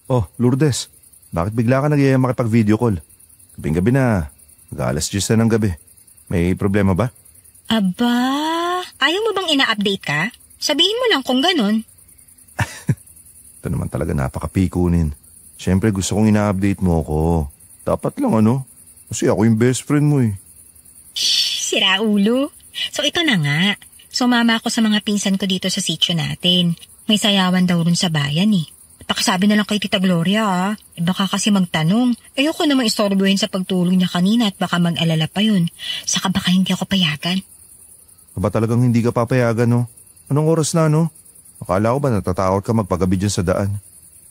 Oh, Lourdes, bakit bigla ka nagyayang makipag-video call? Gabing-gabi na, mag-alas 10 na ng gabi. May problema ba? Aba, ayaw mo bang ina-update ka? Sabihin mo lang kung ganun. Ito naman talaga napaka-pikunin. Siyempre gusto kong ina-update mo ako. Dapat lang kasi ako yung best friend mo eh. Shhh, sira ulo. So ito na nga. Sumama ako sa mga pinsan ko dito sa sitio natin. May sayawan daw rin sa bayan eh. Pakisabi na lang kay Tita Gloria baka kasi magtanong. Ayoko namang istorbohin sa pagtulog niya kanina at baka mag-alala pa yun. Saka baka hindi ako payagan. Aba talagang hindi ka papayagan no? Anong oras na no? Akala ko ba natatakot ka magpagabi dyan sa daan?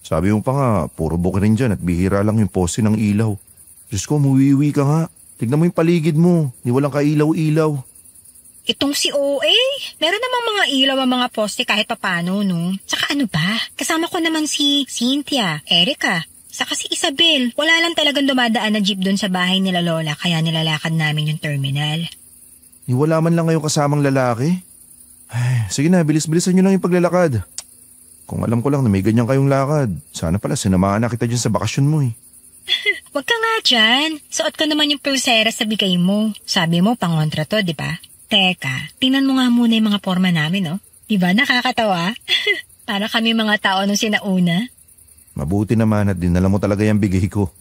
Sabi mo pa nga, puro bukirin dyan at bihira lang yung poste ng ilaw. Diyos ko, umuwi ka nga. Tignan mo yung paligid mo, ni walang kailaw-ilaw. Itong si OA, meron namang mga ilaw ang mga poste kahit papano, no? Tsaka ano ba? Kasama ko naman si Cynthia, Erica, saka si Isabel. Wala lang talagang dumadaan na jeep doon sa bahay nila Lola kaya nilalakad namin yung terminal. Ni wala man lang ngayong kasamang lalaki? Ay, sige na, bilis-bilisan nyo lang yung paglalakad. Kung alam ko lang na may ganyan kayong lakad, sana pala sinamahan na kita dyan sa bakasyon mo eh. Wag ka nga dyan. Suot ko naman yung pulsera sa bigay mo. Sabi mo, pangontra to, di ba? Teka, tingnan mo nga muna yung mga forma namin, no? Di ba nakakatawa? Para kami mga tao nung sinauna. Mabuti naman at dinala mo talaga yung bigay ko.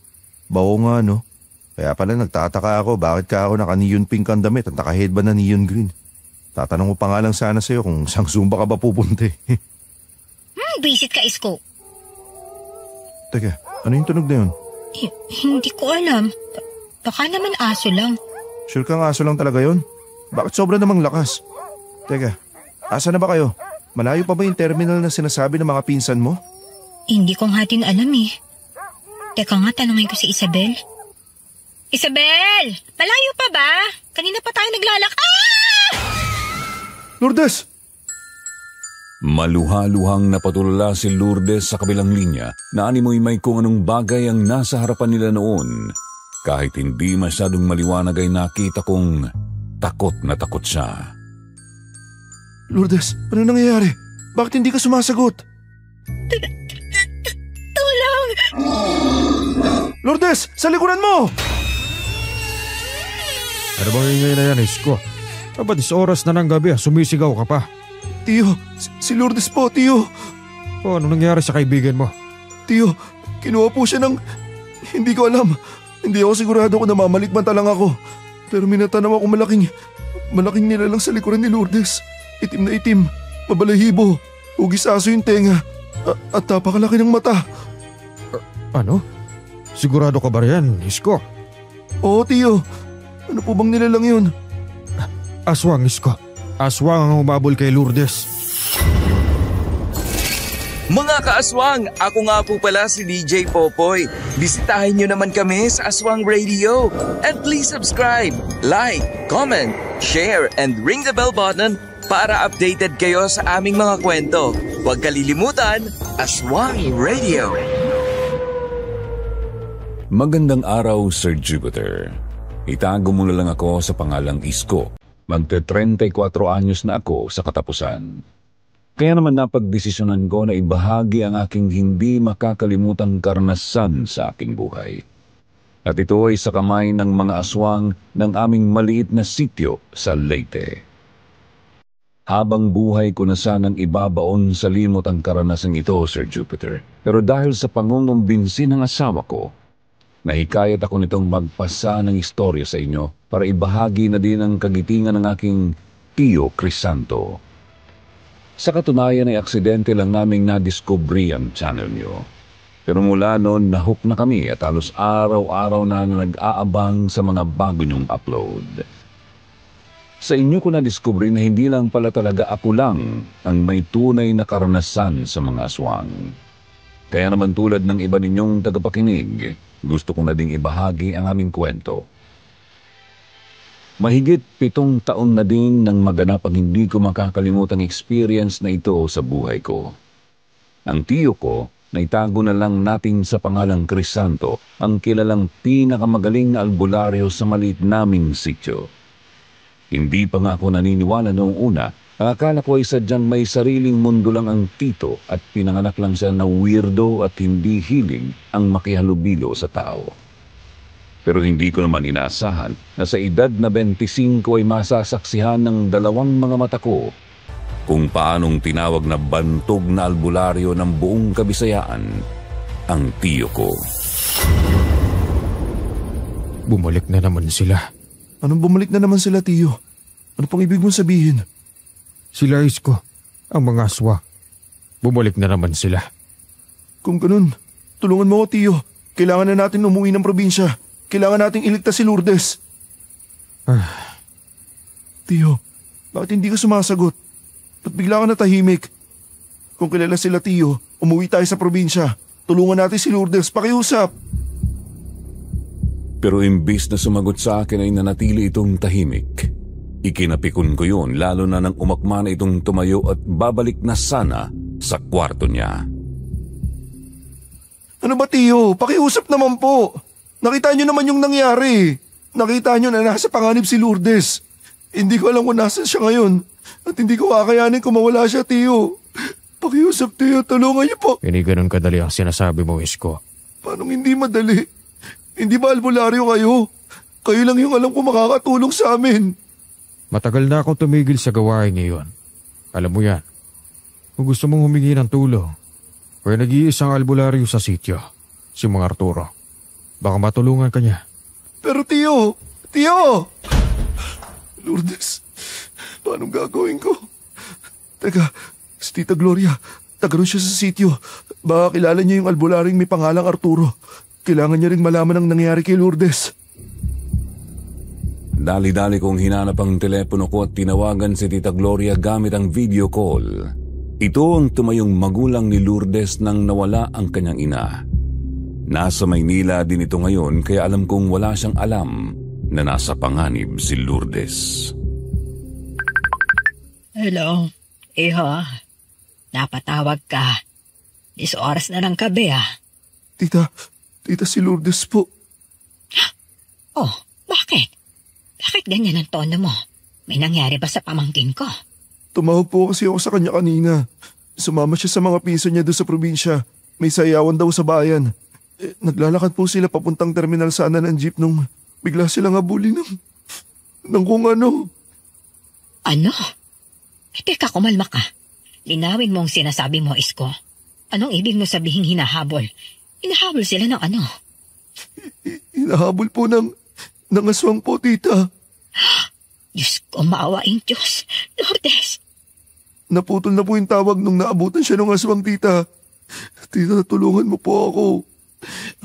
Bao nga, no? Kaya pala nagtataka ako bakit ka ako naka-neon pink ang damit at naka-headband na neon green. Tatanong ko pa nga lang sana sa'yo kung sang Zumba ka ba pupunta eh. Visit ka, Isko. Teka, ano yung tunog na yun? Hindi ko alam. Baka naman aso lang. Sure kang aso lang talaga yun? Bakit sobra namang lakas? Teka, asa na ba kayo? Malayo pa ba yung terminal na sinasabi ng mga pinsan mo? Hindi ko nga din alam eh. Teka nga, tanungin ko si Isabel. Isabel! Malayo pa ba? Kanina pa tayo naglalak... Ah! Lourdes! Maluha-luhang napatulala si Lourdes sa kabilang linya na animoy may kung anong bagay ang nasa harapan nila noon. Kahit hindi masyadong maliwanag ay nakita kong takot na takot siya. Lourdes, ano nangyayari? Bakit hindi ka sumasagot? Tulong! Lourdes, sa likuran mo! Ano bang ingay na yan, Isko? Ba't oras na ng gabi, sumisigaw ka pa? Tiyo, si Lourdes po, Tiyo. O, ano nangyari sa kaibigan mo? Tiyo, kinuha po siya ng... Hindi ko alam. Hindi ako sigurado kung namamalikmata lang ako. Pero minatanaw ako malaking nilalang sa likuran ni Lourdes. Itim na itim, mabalahibo, hugis aso yung tenga, at tapakalaki ng mata. Ano? Sigurado ka ba riyan, Isko? Oo, Tiyo. Ano po bang nilalang yun? Aswang, Isko. Aswang ang humabol kay Lourdes. Mga kaaswang, ako nga po pala si DJ Popoy. Bisitahin nyo naman kami sa Aswang Radio. And please subscribe, like, comment, share, and ring the bell button para updated kayo sa aming mga kwento. Huwag kalilimutan, Aswang Radio. Magandang araw, Sir Jupiter. Itago mo na lang ako sa pangalang Isko. Magte-34 anyos na ako sa katapusan. Kaya naman napagdesisyonan ko na ibahagi ang aking hindi makakalimutang karanasan sa aking buhay. At ito ay sa kamay ng mga aswang ng aming maliit na sitio sa Leyte. Habang buhay ko na sanang ibabaon sa limot ang karanasang ito, Sir Jupiter. Pero dahil sa pangungumbinsi ng asawa ko, nahikayat ako nitong magpasa ng istorya sa inyo para ibahagi na din ang kagitingan ng aking Tio Crisanto. Sa katunayan ay aksidente lang naming nadiskubre ang channel nyo. Pero mula noon nahook na kami at halos araw-araw na nag-aabang sa mga bago nyong upload. Sa inyo ko nadiskubre na hindi lang pala talaga ako lang ang may tunay na karanasan sa mga aswang. Kaya naman tulad ng iba ninyong tagapakinig, gusto ko na ding ibahagi ang aming kwento. Mahigit 7 taon na din nang maganap ang hindi ko makakalimutang experience na ito sa buhay ko. Ang tiyo ko, na itago na lang natin sa pangalang Crisanto, ang kilalang pinakamagaling na albularyo sa maliit naming sityo. Hindi pa nga ako naniniwala noong una Ang akala ko ay sadyang may sariling mundo lang ang tito at pinanganak lang siya na weirdo at hindi hilig ang makihalubilo sa tao. Pero hindi ko naman inaasahan na sa edad na 25 ay masasaksihan ng dalawang mga mata ko kung paanong tinawag na bantog na albularyo ng buong Kabisayaan ang tiyo ko. Bumalik na naman sila. Anong bumalik na naman sila, tiyo? Ano pang ibig mong sabihin? Sila Isko, ang mga aswang. Bumalik na naman sila. Kung ganun, tulungan mo ako, tiyo. Kailangan na natin umuwi ng probinsya. Kailangan nating iligtas si Lourdes. Tiyo, bakit hindi ka sumasagot? Ba't bigla ka natahimik? Kung kilala sila, tiyo, umuwi tayo sa probinsya. Tulungan natin si Lourdes, pakiusap. Pero imbis na sumagot sa akin ay nanatili itong tahimik. Ikinapikon ko yun lalo na nang umakma na itong tumayo at babalik na sana sa kwarto niya. Ano ba, tiyo? Pakiusap naman po. Nakita niyo naman yung nangyari. Nakita niyo na nasa panganib si Lourdes. Hindi ko alam kung nasan siya ngayon. At hindi ko kakayanin kung mawala siya, tiyo. Pakiusap, tiyo. Tulungan niyo po. Hindi ganun kadali ang sinasabi mo, Isko. Paano hindi madali? Hindi ba albularyo kayo? Kayo lang yung alam ko makakatulong sa amin. Matagal na akong tumigil sa gawain ngayon. Alam mo yan. Kung gusto mong humingi ng tulong, may nag-iisang albularyo sa sityo, si Mang Arturo. Baka matulungan ka niya. Pero tiyo! Tiyo! Lourdes, paano gagawin ko? Teka, si Tita Gloria, taga ron siya sa sityo. Baka kilala niya yung albularyong may pangalang Arturo. Kailangan niya rin malaman ang nangyari kay Lourdes. Dali-dali kong hinanap ang telepono ko at tinawagan si Tita Gloria gamit ang video call. Ito ang tumayong magulang ni Lourdes nang nawala ang kanyang ina. Nasa Maynila din ito ngayon kaya alam kong wala siyang alam na nasa panganib si Lourdes. Hello, Iho. Napatawag ka. 10 oras na ng gabi Tita si Lourdes po. Oh, bakit? Bakit ganyan ang tono mo? May nangyari ba sa pamangkin ko? Tumawag po kasi ako sa kanya kanina. Sumama siya sa mga pinsan niya doon sa probinsya. May sayawan daw sa bayan. Naglalakad po sila papuntang terminal sana ng jeep nung bigla silang habulin ng kung ano. Ano? Teka, kumalma ka. Linawin mo ang sinasabi mo, Isko. Anong ibig mo sabihin hinahabol? Hinahabol sila ng ano? Hinahabol po ng aswang po, tita. Diyos ko, maawaing Diyos. Lourdes! Naputol na po yung tawag nung naabutan siya ng aswang, tita. Tita, tulungan mo po ako.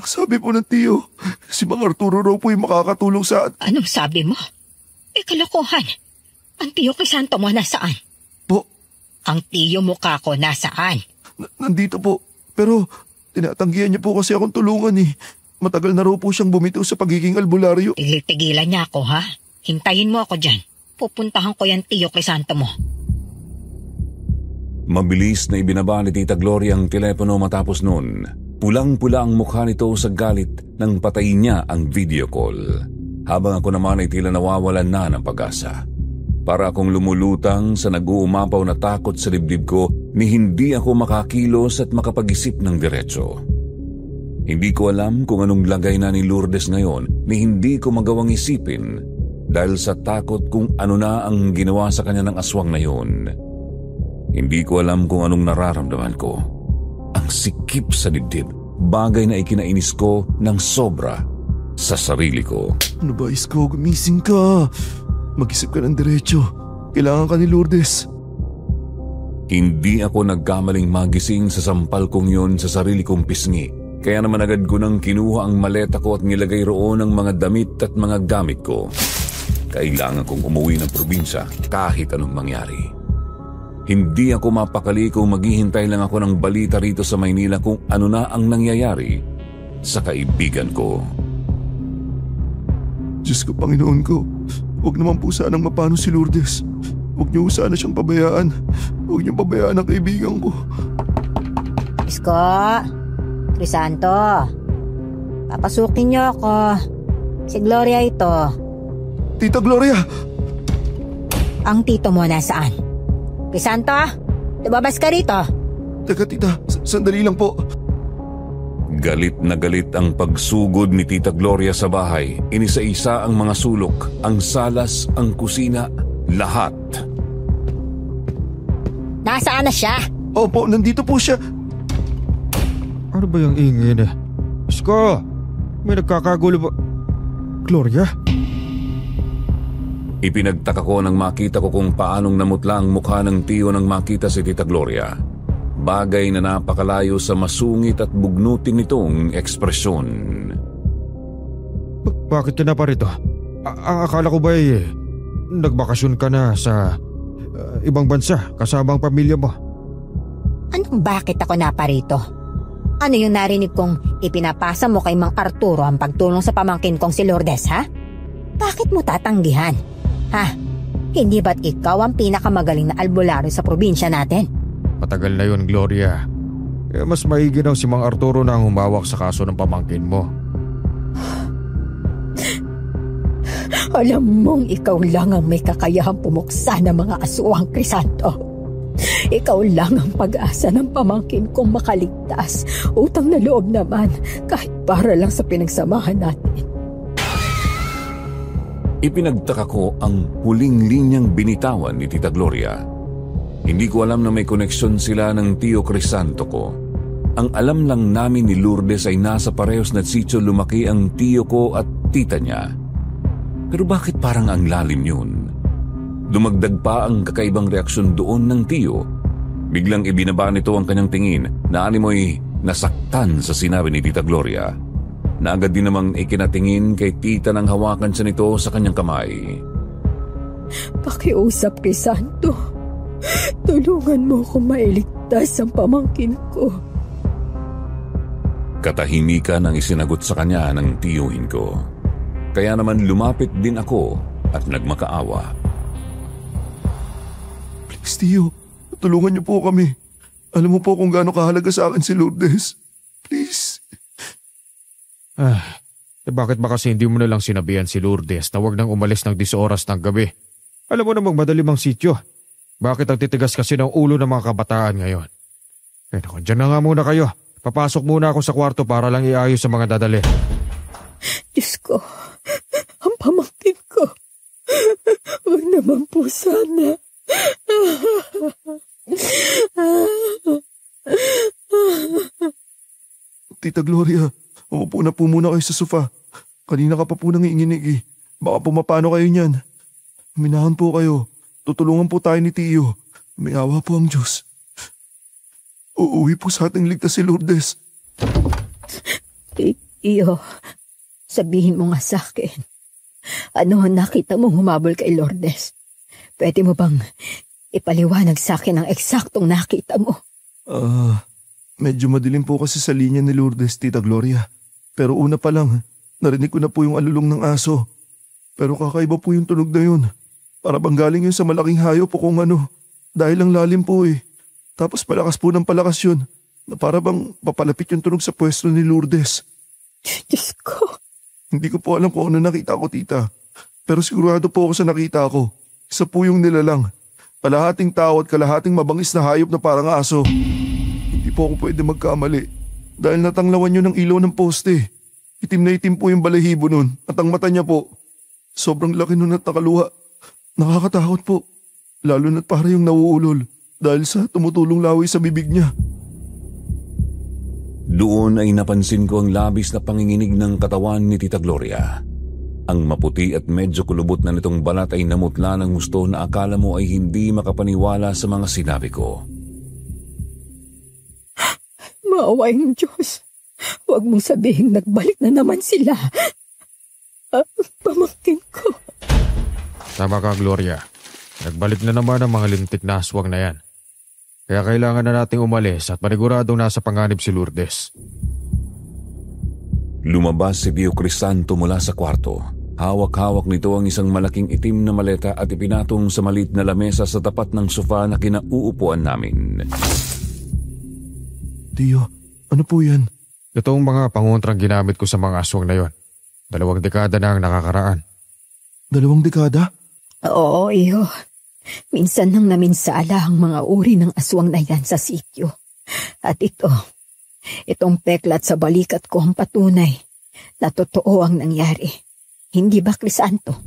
Ang sabi po ng tiyo, si Mang Arturo raw po yung makakatulong sa... Anong sabi mo? Kalokohan. Ang tiyo kay Santo mo nasaan? Po? Ang tiyo mo kako nasaan? Nandito po. Pero tinatanggihan niya po kasi akong tulungan eh. Matagal na raw po siyang bumitaw sa pagiging albularyo. Tigil-tigilan niya ako, ha? Hintayin mo ako dyan. Pupuntahan ko yan tiyo kay Santo mo. Mabilis na ibinaba ni Tita Gloria ang telepono matapos noon. Pulang-pula ang mukha nito sa galit nang patayin niya ang video call. Habang ako naman ay tila nawawalan na ng pag-asa. Para akong lumulutang sa nag-uumapaw na takot sa dibdib ko ni hindi ako makakilos at makapag-isip ng diretso. Hindi ko alam kung anong lagay na ni Lourdes ngayon ni hindi ko magawang isipin dahil sa takot kung ano na ang ginawa sa kanya ng aswang na yun. Hindi ko alam kung anong nararamdaman ko. Ang sikip sa dibdib, bagay na ikinainis ko ng sobra sa sarili ko. Ano ba, Isko? Gumising ka. Mag-isip ka ng diretso. Kailangan ka ni Lourdes. Hindi ako nagkamaling magising sa sampal kong yun sa sarili kong pisngi. Kaya naman agad ko nang kinuha ang maleta ko at nilagay roon ang mga damit at mga gamit ko. Kailangan kong umuwi ng probinsya kahit anong mangyari. Hindi ako mapakali kung maghihintay lang ako ng balita rito sa Maynila kung ano na ang nangyayari sa kaibigan ko. Diyos ko, Panginoon ko, huwag naman po sanang mapano si Lourdes. Huwag niyo sana siyang pabayaan. Huwag niyo pabayaan ang kaibigan ko. Isko! Crisanto! Papasukin niyo ako. Si Gloria ito. Tita Gloria! Ang tito mo nasaan? Crisanto, lumabas ka rito. Teka tita, sandali lang po. Galit na galit ang pagsugod ni Tita Gloria sa bahay. Inisa-isa ang mga sulok, ang salas, ang kusina, lahat. Nasaan na siya? Opo, nandito po siya. Ano ba yung ingay na? Isko, may nagkakagulo ba? Gloria? Ipinagtaka ko nang makita ko kung paanong namutla ang mukha ng tiyo nang makita si Tita Gloria. Bagay na napakalayo sa masungit at bugnutin nitong ekspresyon. Bakit ka na pa rito? Akala ko ba nagbakasyon ka na sa ibang bansa kasama ang pamilya mo? Anong bakit ako naparito? Ano yung narinig kong ipinapasa mo kay Mang Arturo ang pagtulong sa pamangkin kong si Lourdes, ha? Bakit mo tatanggihan? Ha? Hindi ba't ikaw ang pinakamagaling na albularyo sa probinsya natin? Matagal na yun, Gloria. Mas maigi daw si Mang Arturo na ang humawak sa kaso ng pamangkin mo. Alam mong ikaw lang ang may kakayahang pumuksa ng mga aswang, Crisanto. Ikaw lang ang pag-asa ng pamangkin kong makaligtas. Utang na loob naman, kahit para lang sa pinagsamahan natin. Ipinagtaka ko ang huling linyang binitawan ni Tita Gloria. Hindi ko alam na may koneksyon sila ng tiyo Crisanto ko. Ang alam lang namin ni Lourdes ay nasa parehos na sitio lumaki ang tiyo ko at tita niya. Pero bakit parang ang lalim yun? Dumagdag pa ang kakaibang reaksyon doon ng tiyo. Biglang ibinaba nito ang kanyang tingin na animoy nasaktan sa sinabi ni Tita Gloria. Na agad din namang ikinatingin kay tita nang hawakan siya nito sa kanyang kamay. Pakiusap, Crisanto. Tulungan mo akong mailigtas ang pamangkin ko. Katahimikan ang isinagot sa kanya ng tiyuhin ko. Kaya naman lumapit din ako at nagmakaawa. Please, tiyo. Tulungan niyo po kami. Alam mo po kung gaano kahalaga sa akin si Lourdes. Please. Bakit ba kasi hindi mo na lang sinabihan si Lourdes na huwag nang umalis ng 10 oras ng gabi? Alam mo namang madalim ang sityo. Bakit ang titigas kasi ng ulo ng mga kabataan ngayon? Naku, dyan na nga muna kayo. Papasok muna ako sa kwarto para lang iayos sa mga dadali. Diyos ko, ang pamangkin ko. Huwag naman po sana. Tita Gloria, umupo na po muna kayo sa sofa. Kanina ka pa po nanginginig eh. Baka pumapano kayo niyan. Minahan po kayo. Tutulungan po tayo ni Tiyo. May awa po ang Diyos. Uuwi po sa ating ligtas si Lourdes. Iyo, sabihin mo nga sa akin. Ano ang nakita mong humabol kay Lourdes? Pwede mo bang ipaliwanag sa akin ang eksaktong nakita mo? Medyo madilim po kasi sa linya ni Lourdes, Tita Gloria. Pero una pa lang, narinig ko na po yung alulong ng aso. Pero kakaiba po yung tunog na yun. Para bang galing yun sa malaking hayop o kung ano. Dahil ang lalim po eh. Tapos palakas po ng palakas yun. Na para bang papalapit yung tunog sa pwesto ni Lourdes. Diyos ko. Hindi ko po alam kung ano nakita ko, tita. Pero sigurado po ako sa nakita ko. Isa po yung nilalang. Kalahating tao at kalahating mabangis na hayop na parang aso. Hindi po ako pwede magkamali. Dahil natanglawan yun ng ilaw ng poste. Itim na itim po yung balahibo nun. At ang mata niya po. Sobrang laki nun at nakaluha. Nakakatakot po. Lalo na't para yung nauulol. Dahil sa tumutulong lawi sa bibig niya. Doon ay napansin ko ang labis na panginginig ng katawan ni Tita Gloria. Ang maputi at medyo kulubot na nitong balat ay namutla ng gusto na akala mo ay hindi makapaniwala sa mga sinabi ko. Maawaing Diyos. Huwag mong sabihin nagbalik na naman sila. Pamangkin ko. Tama ka, Gloria. Nagbalik na naman ang mga lintik na aswang na yan. Kaya kailangan na nating umalis at paniguradong nasa panganib si Lourdes. Lumabas si Tio Crisanto mula sa kwarto. Hawak-hawak nito ang isang malaking itim na maleta at ipinatong sa maliit na lamesa sa tapat ng sofa na kinauupuan namin. Tio, ano po yan? Ito ang mga pangontrang ginamit ko sa mga aswang na yon. 2 dekada na ang nakakaraan. 2 dekada? Oo, iyo. Minsan nang naminsala ang mga uri ng aswang na yan sa sityo. At itong peklat sa balikat ko ang patunay na totoo ang nangyari. Hindi ba, Crisanto?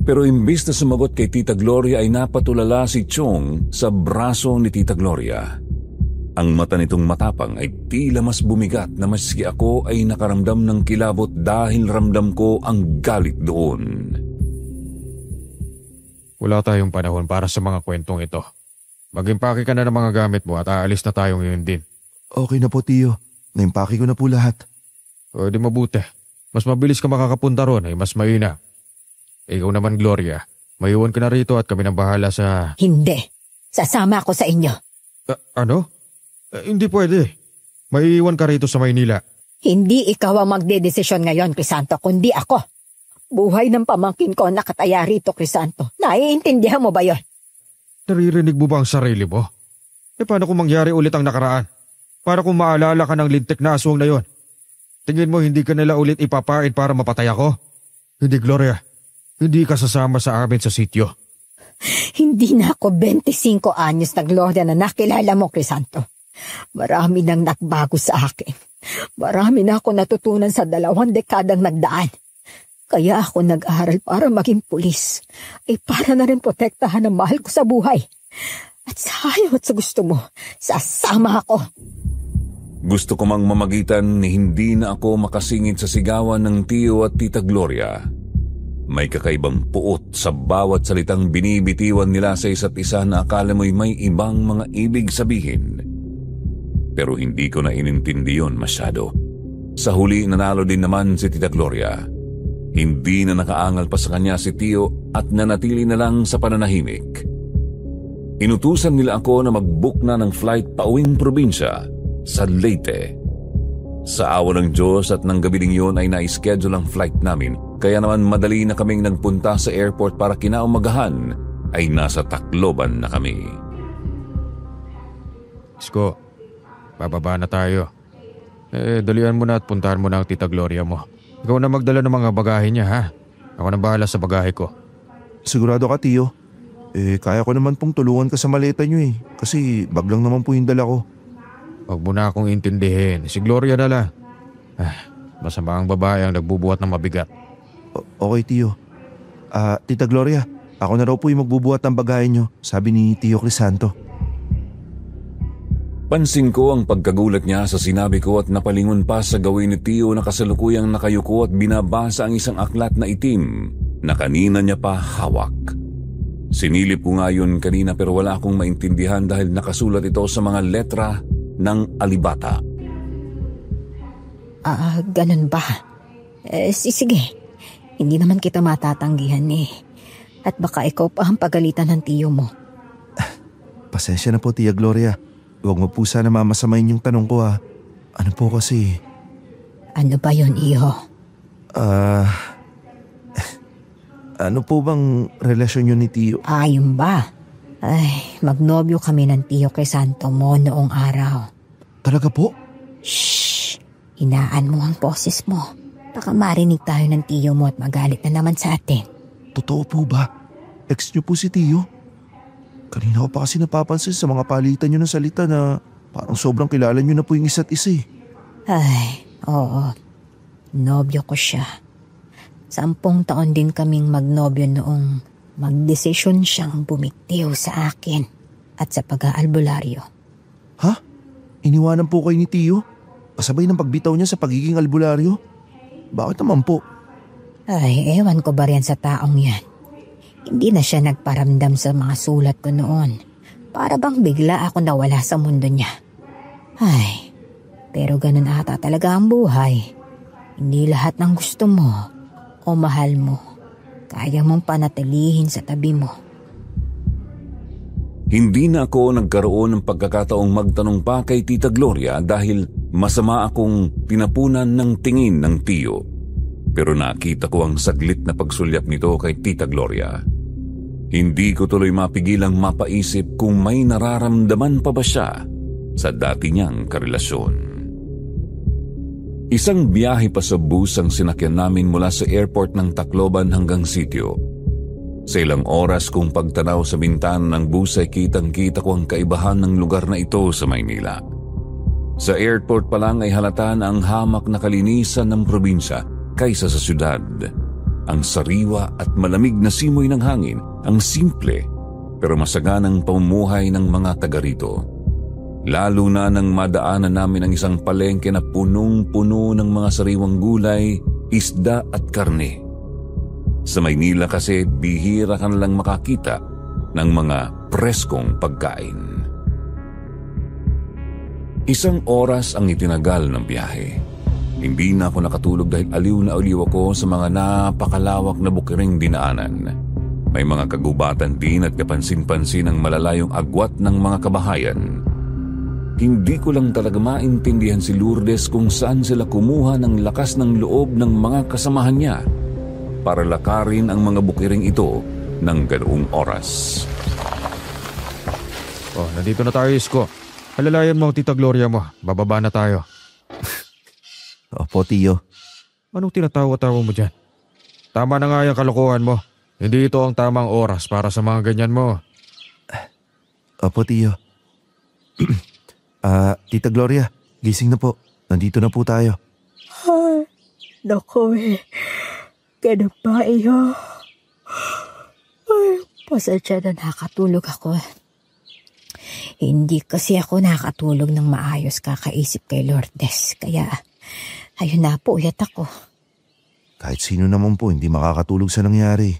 Pero imbis na sumagot kay Tita Gloria ay napatulala si Chong sa braso ni Tita Gloria. Ang mata nitong matapang ay tila mas bumigat na maski ako ay nakaramdam ng kilabot dahil ramdam ko ang galit doon. Wala tayong panahon para sa mga kwentong ito. Mag-impake ka na ng mga gamit mo at aalis na tayo ngayon din. Okay na po, Tio. Naimpake ko na po lahat. O di mabuti. Mas mabilis ka makakapunta ron ay mas mainam. Ikaw naman, Gloria. Maiwan ka na rito at kami nang bahala sa... Hindi. Sasama ako sa inyo. Ano? Hindi pwede. Maiiwan ka rito sa Maynila. Hindi ikaw ang magdedesisyon ngayon, Crisanto, kundi ako. Buhay ng pamangkin ko nakataya rito, Crisanto. Naiintindihan mo ba yon? Naririnig mo ba ang sarili mo? Paano kung mangyari ulit ang nakaraan? Para kung maalala ka ng lintik na aswang na yon. Tingin mo hindi ka nila ulit ipapain para mapatay ako? Hindi, Gloria. Hindi ka sasama sa amin sa sityo. Hindi na ako 25 anyos na Gloria na nakilala mo, Crisanto. Marami nang nagbago sa akin. Marami na ako natutunan sa 2 dekadang nagdaan. Kaya ako nag-aral para maging pulis. Para na rin protektahan ang mahal ko sa buhay. At sa ayaw at sa gusto mo, sasama ako. Gusto ko mang mamagitan ni hindi na ako makasingit sa sigawan ng Tio at Tita Gloria. May kakaibang puot sa bawat salitang binibitiwan nila sa isa't isa na akala mo'y may ibang mga ibig sabihin. Pero hindi ko na inintindi yun masyado. Sa huli, nanalo din naman si Tita Gloria. Hindi na nakaangal pa sa kanya si Tio at nanatili na lang sa pananahimik. Inutusan nila ako na mag-book na ng flight pauwing probinsya sa Leyte. Sa awa ng Diyos at ng gabi ding yun ay na-schedule ang flight namin. Kaya naman madali na kaming nagpunta sa airport para kinaumagahan ay nasa Tacloban na kami. Isko, bababa na tayo. Dalian mo na at puntahan mo na ang Tita Gloria mo. Ikaw na magdala ng mga bagahe niya, ha? Ako na bahala sa bagahe ko. Sigurado ka, Tio? Kaya ko naman pong tulungan ka sa maleta niyo Kasi bag lang naman po yung dala ko. Huwag mo na akong intindihin. Si Gloria na lang. Masama ang babae ang nagbubuhat ng mabigat. Okay, Tio. Tita Gloria, ako na raw po yung magbubuhat ng bagahe niyo, sabi ni Tio Crisanto. Pansin ko ang pagkagulat niya sa sinabi ko at napalingon pa sa gawin ni Tio na kasalukuyang nakayuko at binabasa ang isang aklat na itim na kanina niya pa hawak. Sinilip ko nga yun kanina pero wala akong maintindihan dahil nakasulat ito sa mga letra ng alibata. Ganun ba? Sige. Hindi naman kita matatanggihan At baka ikaw pa ang pagalitan ng tiyo mo. Pasensya na po, Tia Gloria. Huwag mo po sana mamasamayin yung tanong ko Ano po kasi? Ano ba yun, iho? Ano po bang relasyon yun ni Tio? Yun ba? Magnobyo kami ng Tio Crisanto mo noong araw. Talaga po? Shhh! Hinaan mo ang boses mo. Baka marinig tayo ng tiyo mo at magalit na naman sa atin. Totoo po ba? Ex niyo po si Tio? Kanina ko pa kasi napapansin sa mga palitan niyo ng salita na parang sobrang kilala niyo na po yung isa't isa Oo. Nobyo ko siya. 10 taon din kaming magnobyo noong magdesisyon siyang bumitiw sa akin at sa pag-aalbularyo. Ha? Iniwanan po kayo ni Tio? Kasabay ng pagbitaw niya sa pagiging albularyo? Bakit naman po? Ewan ko ba rin sa taong yan. Hindi na siya nagparamdam sa mga sulat ko noon. Para bang bigla ako nawala sa mundo niya. Pero ganun ata talaga ang buhay. Hindi lahat ng gusto mo o mahal mo, kaya mong panatilihin sa tabi mo. Hindi na ako nagkaroon ng pagkakataong magtanong pa kay Tita Gloria dahil masama akong tinapunan ng tingin ng Tio. Pero nakita ko ang saglit na pagsulyap nito kay Tita Gloria. Hindi ko tuloy mapigilang mapaisip kung may nararamdaman pa ba siya sa dati niyang karelasyon. Isang biyahe pa sa bus ang sinakyan namin mula sa airport ng Tacloban hanggang sitio. Sa ilang oras kong pagtanaw sa bintana ng bus ay kitang-kita ko ang kaibahan ng lugar na ito sa Maynila. Sa airport pa lang ay halata na ang hamak na kalinisan ng probinsya kaysa sa syudad. Ang sariwa at malamig na simoy ng hangin, ang simple pero masaganang pamumuhay ng mga taga rito. Lalo na nang madaanan namin ang isang palengke na punong-puno ng mga sariwang gulay, isda at karne. Sa Maynila kasi bihira ka na lang makakita ng mga preskong pagkain. Isang oras ang itinagal ng biyahe. Hindi na ako nakatulog dahil aliw na aliw ako sa mga napakalawak na bukiring dinaanan. May mga kagubatan din at kapansin-pansin ang malalayong agwat ng mga kabahayan. Hindi ko lang talaga maintindihan si Lourdes kung saan sila kumuha ng lakas ng loob ng mga kasamahan niya para lakarin ang mga bukiring ito ng ganoong oras. Oh, nandito na tayo, Isko. Alalayan mo ang Tita Gloria mo. Bababa na tayo. Opo, tiyo. Anong tinatawa-tawa mo dyan? Tama na nga yung kalokohan mo. Hindi ito ang tamang oras para sa mga ganyan mo. Opo, tiyo. Tita Gloria, gising na po. Nandito na po tayo. Ay, naku Ganun ba, iyo? Ay, pasensya na nakatulog ako. Hindi kasi ako nakatulog ng maayos kakaisip kay Lourdes. Kaya, ayun na po, uyat ako. Kahit sino naman po hindi makakatulog sa nangyari.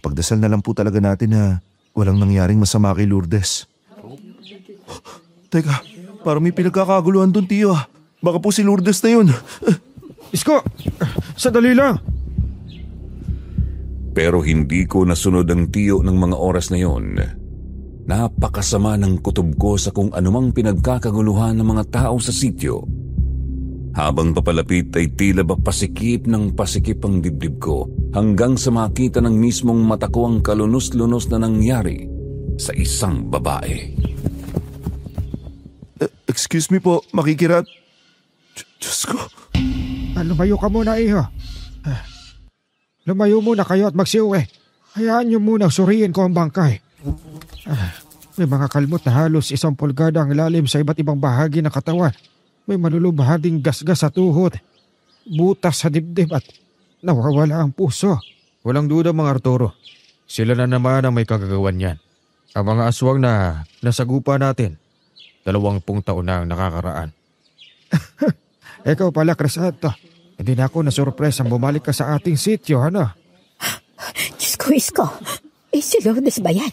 Pagdasal na lang po talaga natin na walang nangyaring masama kay Lourdes. Teka, parang may pinagkakaguluhan doon, tiyo. Baka po si Lourdes na yun. Isko! Sandali lang! Pero hindi ko nasunod ang tiyo ng mga oras na yon. Napakasama ng kutob ko sa kung anumang pinagkakaguluhan ng mga tao sa sityo. Habang papalapit ay tila ba pasikip ng pasikip ang dibdib ko hanggang sa makita ng mismong mata ko ang kalunos-lunos na nangyari sa isang babae. Excuse me po, makikirat. Diyos ko. Lumayo ka muna, iho. Lumayo muna kayo at magsiuwi. Hayaan niyo muna suriin ko ang bangkay. May mga kalmot na halos 1 pulgada ang lalim sa iba't ibang bahagi ng katawan. May malulubhading gasgas sa tuhod, butas sa dibdib at nawawala ang puso. Walang duda mga Arturo. Sila na naman ang may kagagawan niyan. Ang mga aswang na nasagupa natin, 20 taon na ang nakakaraan. Ikaw pala, Crisanto. Hindi na ako nasurpresang bumalik ka sa ating sityo, ano? Diyos ko, Isko. Si Lourdes ba yan?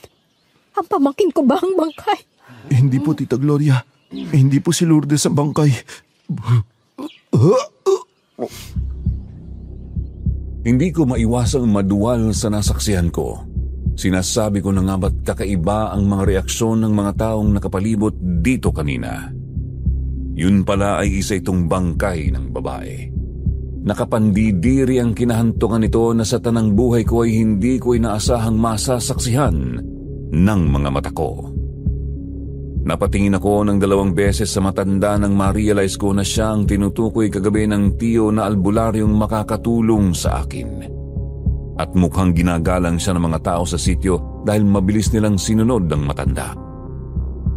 Ang pamangkin ko ba ang bangkay? Hindi po, Tita Gloria. Hindi po si Lourdes ang bangkay. Hindi ko maiwasang maduwal sa nasaksihan ko. Sinasabi ko na nga ba't kakaiba ang mga reaksyon ng mga taong nakapalibot dito kanina. Yun pala ay isa itong bangkay ng babae. Nakapandidiri ang kinahantungan nito na sa tanang buhay ko ay hindi ko inaasahang masasaksihan ng mga mata ko. Napatingin ako ng 2 beses sa matanda nang ma-realize ko na siya ang tinutukoy kagabi ng tiyo na albularyong makakatulong sa akin. At mukhang ginagalang siya ng mga tao sa sityo dahil mabilis nilang sinunod ng matanda.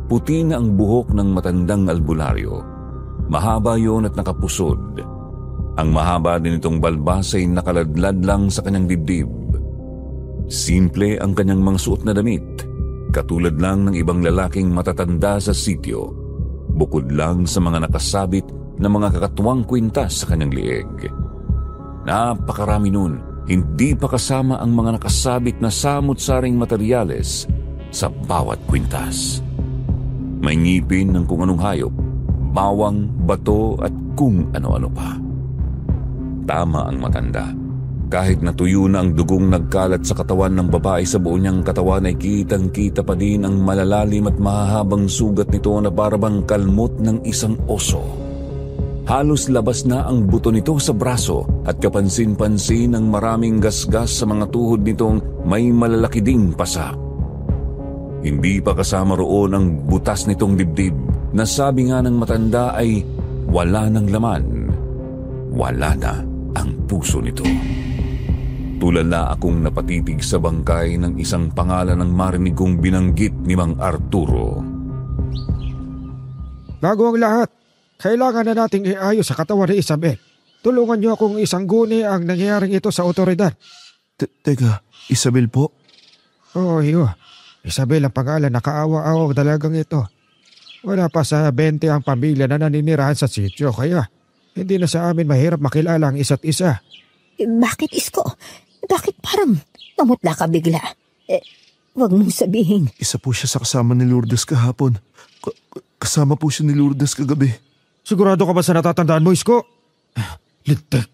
Puti na ang buhok ng matandang albularyo. Mahaba yon at nakapusod. Ang mahaba din itong balbas ay nakaladlad lang sa kanyang dibdib. Simple ang kanyang mga suot na damit, katulad lang ng ibang lalaking matatanda sa sityo, bukod lang sa mga nakasabit na mga kakatuwang kwintas sa kanyang lieg. Napakarami nun, hindi pa kasama ang mga nakasabit na samut-saring materyales sa bawat kwintas. May ngipin ng kung anong hayop, bawang, bato at kung ano-ano pa. Tama ang matanda. Kahit natuyo na ang dugong nagkalat sa katawan ng babae sa buo niyang katawan ay kitang-kita pa din ang malalalim at mahahabang sugat nito na parabang kalmot ng isang oso. Halos labas na ang buto nito sa braso at kapansin-pansin ang maraming gasgas sa mga tuhod nitong may malalaki ding pasa. Hindi pa kasama roon ang butas nitong dibdib na sabi nga ng matanda ay wala ng laman. Wala na ang puso nito. Tulala akong napatitig sa bangkay ng isang pangalan ng marinig kong binanggit ni Mang Arturo. Bago ang lahat, kailangan na nating iayos sa katawan ni Isabel. Tulungan niyo akong isangguni ang nangyayaring ito sa otoridad. Teka, Isabel po? Oo, iyo. Isabel ang pangalan, nakaawa-awa talagang ito. Wala pa sa 20 ang pamilya na naninirahan sa sityo, kaya hindi na sa amin mahirap makilala ang isa't isa. Bakit, Isko? Bakit parang namutla ka bigla? Wag mong sabihin. Isa po siya sa kasama ni Lourdes kahapon. Kasama po siya ni Lourdes kagabi. Sigurado ka ba sa natatandaan mo, Isko? Lintik.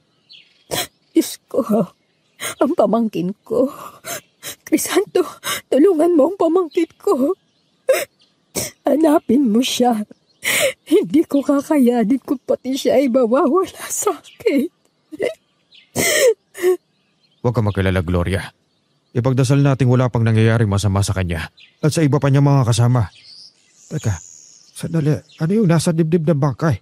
Isko, ang pamangkin ko. Crisanto, tulungan mo ang pamangkin ko. Hanapin mo siya. Hindi ko kakayanin kung pati siya ay mawawala sa akin. Huwag ka magkalala, Gloria. Ipagdasal nating wala pang nangyayaring masama sa kanya at sa iba pa niya mga kasama. Teka, sandali. Ano yung nasa dibdib ng bangkay?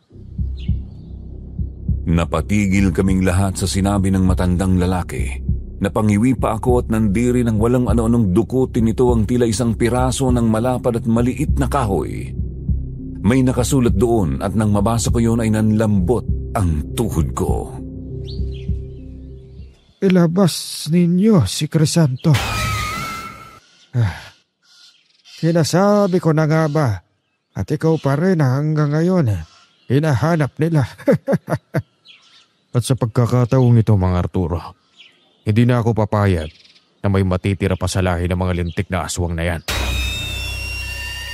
Napatigil kaming lahat sa sinabi ng matandang lalaki. Napangiwi pa ako at nandiri ng walang ano-anong dukutin nito ang tila isang piraso ng malapad at maliit na kahoy. May nakasulat doon at nang mabasa ko yun ay nanlambot ang tuhod ko. Ilabas ninyo si Crisanto. Sinasabi ko na nga ba at ikaw pa rin hanggang ngayon hinahanap nila. At sa pagkakataong ito, Mang Arturo, hindi na ako papayag na may matitira pa sa lahi ng mga lintik na aswang na yan.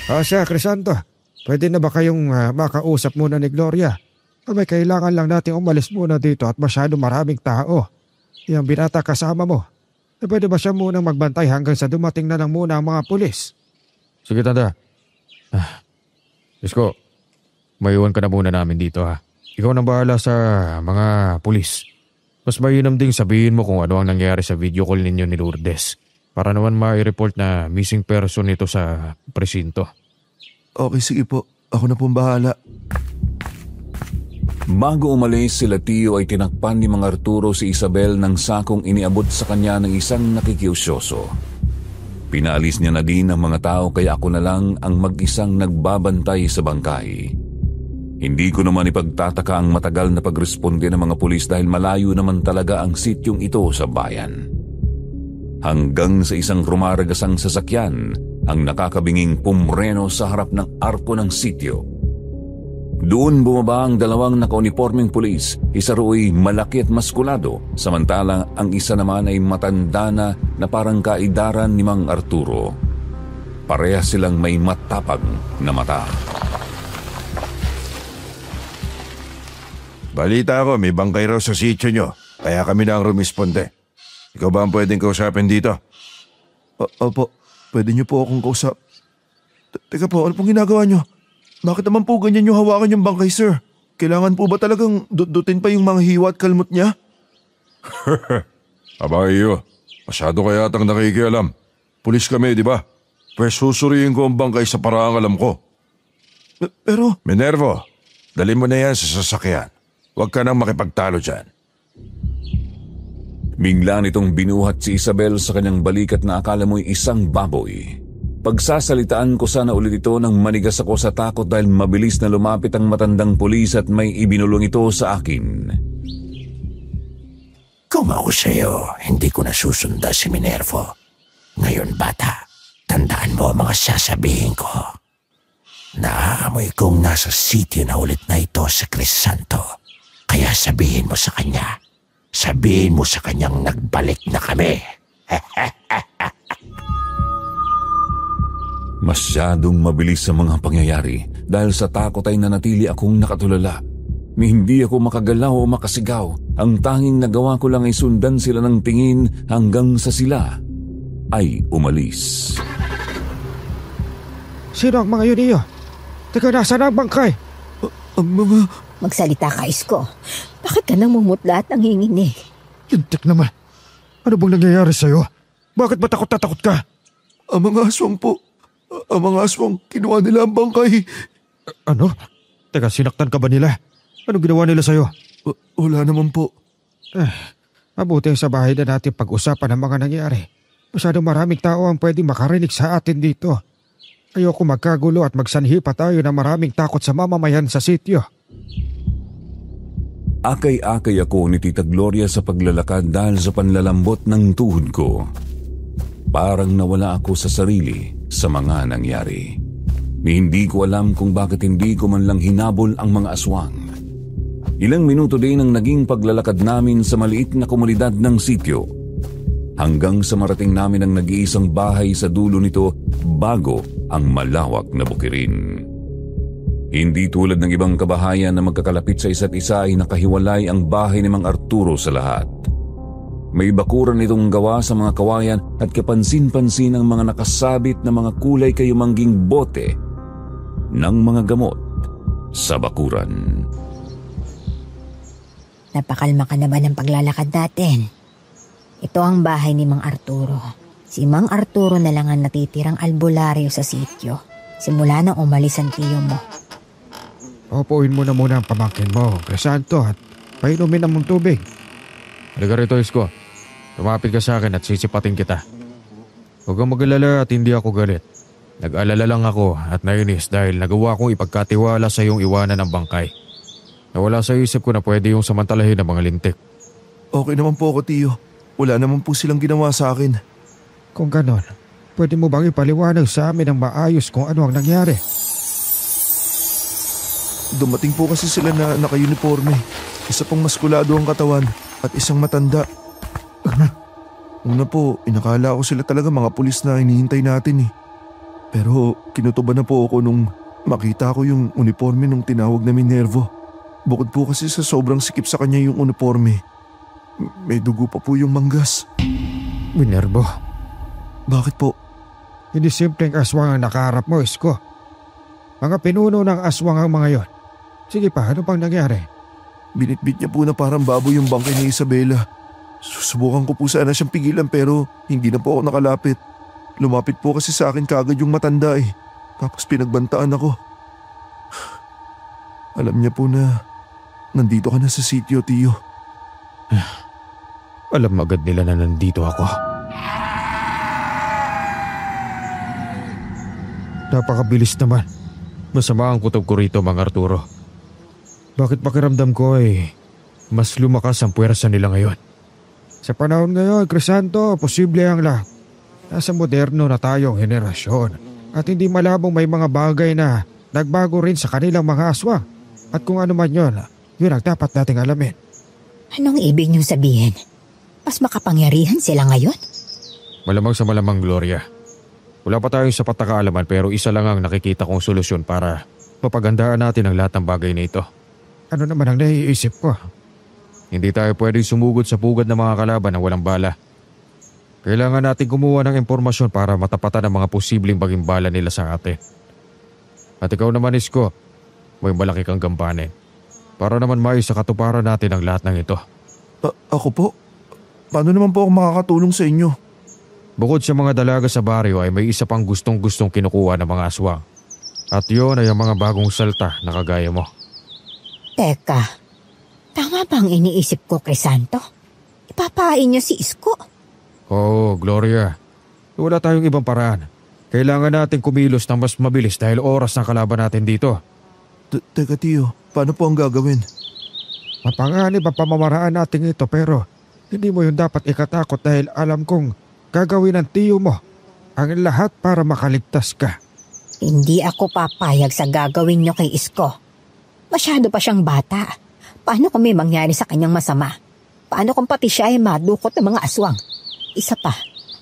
Siya, Crisanto, pwede na ba kayong makausap muna ni Gloria? May kailangan lang natin umalis muna dito at masyado maraming tao. Yung binata kasama mo, pwede ba siya munang magbantay hanggang sa dumating na lang muna ang mga pulis? Sige, tanda. Isko, maiwan ka na muna namin dito ha. Ikaw nang bahala sa mga pulis. Mas mainam ding sabihin mo kung ano ang nangyari sa video call ninyo ni Lourdes para naman ma-report na missing person ito sa presinto. Okay, sige po. Ako na pong bahala. Bago umalis sila Tio ay tinakpan ni Mang Arturo si Isabel ng sakong iniabot sa kanya ng isang nakikiusyoso. Pinaalis niya na din ang mga tao kaya ako na lang ang mag-isang nagbabantay sa bangkay. Hindi ko naman ipagtataka ang matagal na pagresponde ng mga pulis dahil malayo naman talaga ang sityong ito sa bayan. Hanggang sa isang rumaragasang sasakyan ang nakakabinging pumreno sa harap ng arko ng sityo. Doon bumaba ang dalawang nakauniformeng pulis, isa ro'y malaki at maskulado, samantalang ang isa naman ay matanda na parang kaidaran ni Mang Arturo. Parehas silang may matapang na mata. Balita ko, may bangkay raw sa sityo nyo, kaya kami na ang rumisponde. Ikaw ba ang pwedeng kausapin dito? Opo, pwede niyo po akong kausap. Teka po, ano pong ginagawa niyo? Bakit naman po ganyan yung hawakan yung bangkay, sir? Kailangan po ba talagang dutin pa yung mga hiwa at kalmot niya? Aba iyo, masyado kaya atang nakikialam. Pulis kami, di ba? Pwes susuriin ko ang bangkay sa paraang alam ko. Pero... Minervo, dali mo na yan sa sasakyan. Huwag ka nang makipagtalo dyan. Bigla nitong binuhat si Isabel sa kanyang balikat na akala mo'y isang baboy. Pagsasalitaan ko sana ulit ito nang manigas ako sa takot dahil mabilis na lumapit ang matandang pulis at may ibinulong ito sa akin. Kung ako sa'yo, hindi ko nasusunda si Minervo. Ngayon bata, tandaan mo ang mga sasabihin ko. Naaamoy kong nasa sitio na ulit na ito si Crisanto. Kaya sabihin mo sa kanya. Sabihin mo sa kanyang nagbalik na kami. Masyadong mabilis sa mga pangyayari dahil sa takot ay nanatili akong nakatulala. Hindi ako makagalaw o makasigaw. Ang tanging nagawa ko lang ay sundan sila ng tingin hanggang sa sila ay umalis. Sino ang mga yun iyo? Teka, nasaan ang bangkay? Ang mga... Magsalita ka, Isko. Bakit ka nang mumutla at nanginginig? Lintik naman. Ano bang nangyayari sa'yo? Bakit ba takot na takot ka? Ang mga aswang po. Ang mga aswang, kinuha nila ang bangkay. Ano? Teka, sinaktan ka ba nila? Anong ginawa nila sa'yo? Wala naman po. Mabuti sa bahay na natin pag-usapan ang mga nangyari. Masyadong maraming tao ang pwedeng makarinig sa atin dito. Ayoko magkagulo at magsanhi pa tayo ng maraming takot sa mamamayan sa sityo. Akay-akay ako ni Tita Gloria sa paglalakad dahil sa panlalambot ng tuhod ko. Parang nawala ako sa sarili sa mga nangyari. Hindi ko alam kung bakit hindi ko man lang hinabol ang mga aswang. Ilang minuto din ang naging paglalakad namin sa maliit na komunidad ng sityo. Hanggang sa marating namin ang nag-iisang bahay sa dulo nito bago ang malawak na bukirin. Hindi tulad ng ibang kabahayan na magkakalapit sa isa't isa ay nakahiwalay ang bahay ni Mang Arturo sa lahat. May bakuran itong gawa sa mga kawayan at kapansin-pansin ang mga nakasabit na mga kulay kayumangging bote ng mga gamot sa bakuran. Napakalma ka naman ng paglalakad natin. Ito ang bahay ni Mang Arturo. Si Mang Arturo na lang ang natitirang albularyo sa sityo simula nang umalis ang tiyo mo. Upuin mo na muna ang pamangkin mo, Crisanto, at painumin ang mong tubig. Halika rito, Isko. Lumapit ka sa akin at sisipatin kita. Huwag kang mag-alala at hindi ako galit. Nag-alala lang ako at nainis dahil nagawa kong ipagkatiwala sa iyong iwanan ng bangkay. Nawala sa isip ko na pwede yung samantalahin ng mga lintik. Okay naman po ako, tiyo. Wala naman po silang ginawa sa akin. Kung ganon, pwede mo bang ipaliwanag sa amin ng maayos kung ano ang nangyari? Dumating po kasi sila na naka-uniforme. Isa pong maskulado ang katawan at isang matanda. Una po, inakala ko sila talaga mga pulis na hinihintay natin eh. Pero kinutuban na po ako nung makita ko yung uniforme nung tinawag na Minervo. Bukod po kasi sa sobrang sikip sa kanya yung uniforme, may dugo pa po yung manggas. Minervo? Bakit po? Hindi simpleng aswang ang nakaharap mo, Isko. Mga pinuno ng aswang ang mga yon. Sige pa, ano pang nangyari? Binitbit niya po na parang baboy yung bangkay ni Isabela. Susubukan ko po sana siyang pigilan pero hindi na po ako nakalapit. Lumapit po kasi sa akin kaagad yung matanda eh. Tapos pinagbantaan ako. Alam niya po na nandito ka na sa sityo, tiyo. Alam agad nila na nandito ako. Napakabilis naman. Masama ang kutob ko rito, Mang Arturo. Bakit pakiramdam ko ay mas lumakas ang puwersa nila ngayon? Sa panahon ngayon, Crisanto, posible ang lahat. Nasa moderno na tayong henerasyon at hindi malabong may mga bagay na nagbago rin sa kanilang mga aswang. At kung ano man yun ang dapat nating alamin. Anong ibig niyong sabihin? Mas makapangyarihan sila ngayon? Malamang sa malamang, Gloria. Wala pa tayong sapat na kaalaman pero isa lang ang nakikita kong solusyon para mapagandaan natin ang lahat ng bagay na ito. Ano naman ang naiisip ko? Hindi tayo pwedeng sumugod sa pugad ng mga kalaban na walang bala. Kailangan natin kumuha ng impormasyon para matapatan ang mga posibleng maging bala nila sa atin. At ikaw naman, Isko, may malaki kang gampanin. Para naman maisa katuparan natin ang lahat ng ito. Ako po? Paano naman po ako makakatulong sa inyo? Bukod sa mga dalaga sa baryo ay may isa pang gustong-gustong kinukuha ng mga aswang. At yun ay ang mga bagong salta na kagaya mo. Teka, tama ba ang iniisip ko, Crisanto? Ipapain niyo si Isko? Oo, Gloria. Wala tayong ibang paraan. Kailangan natin kumilos ng mas mabilis dahil oras ng kalaban natin dito. Teka, tiyo, paano po ang gagawin? Mapanganib ang pamamaraan natin ito pero hindi mo yun dapat ikatakot dahil alam kong gagawin ng tiyo mo ang lahat para makaligtas ka. Hindi ako papayag sa gagawin niyo kay Isko. Masyado pa siyang bata. Paano kung may mangyari sa kanyang masama? Paano kung pati siya ay madukot ng mga aswang? Isa pa,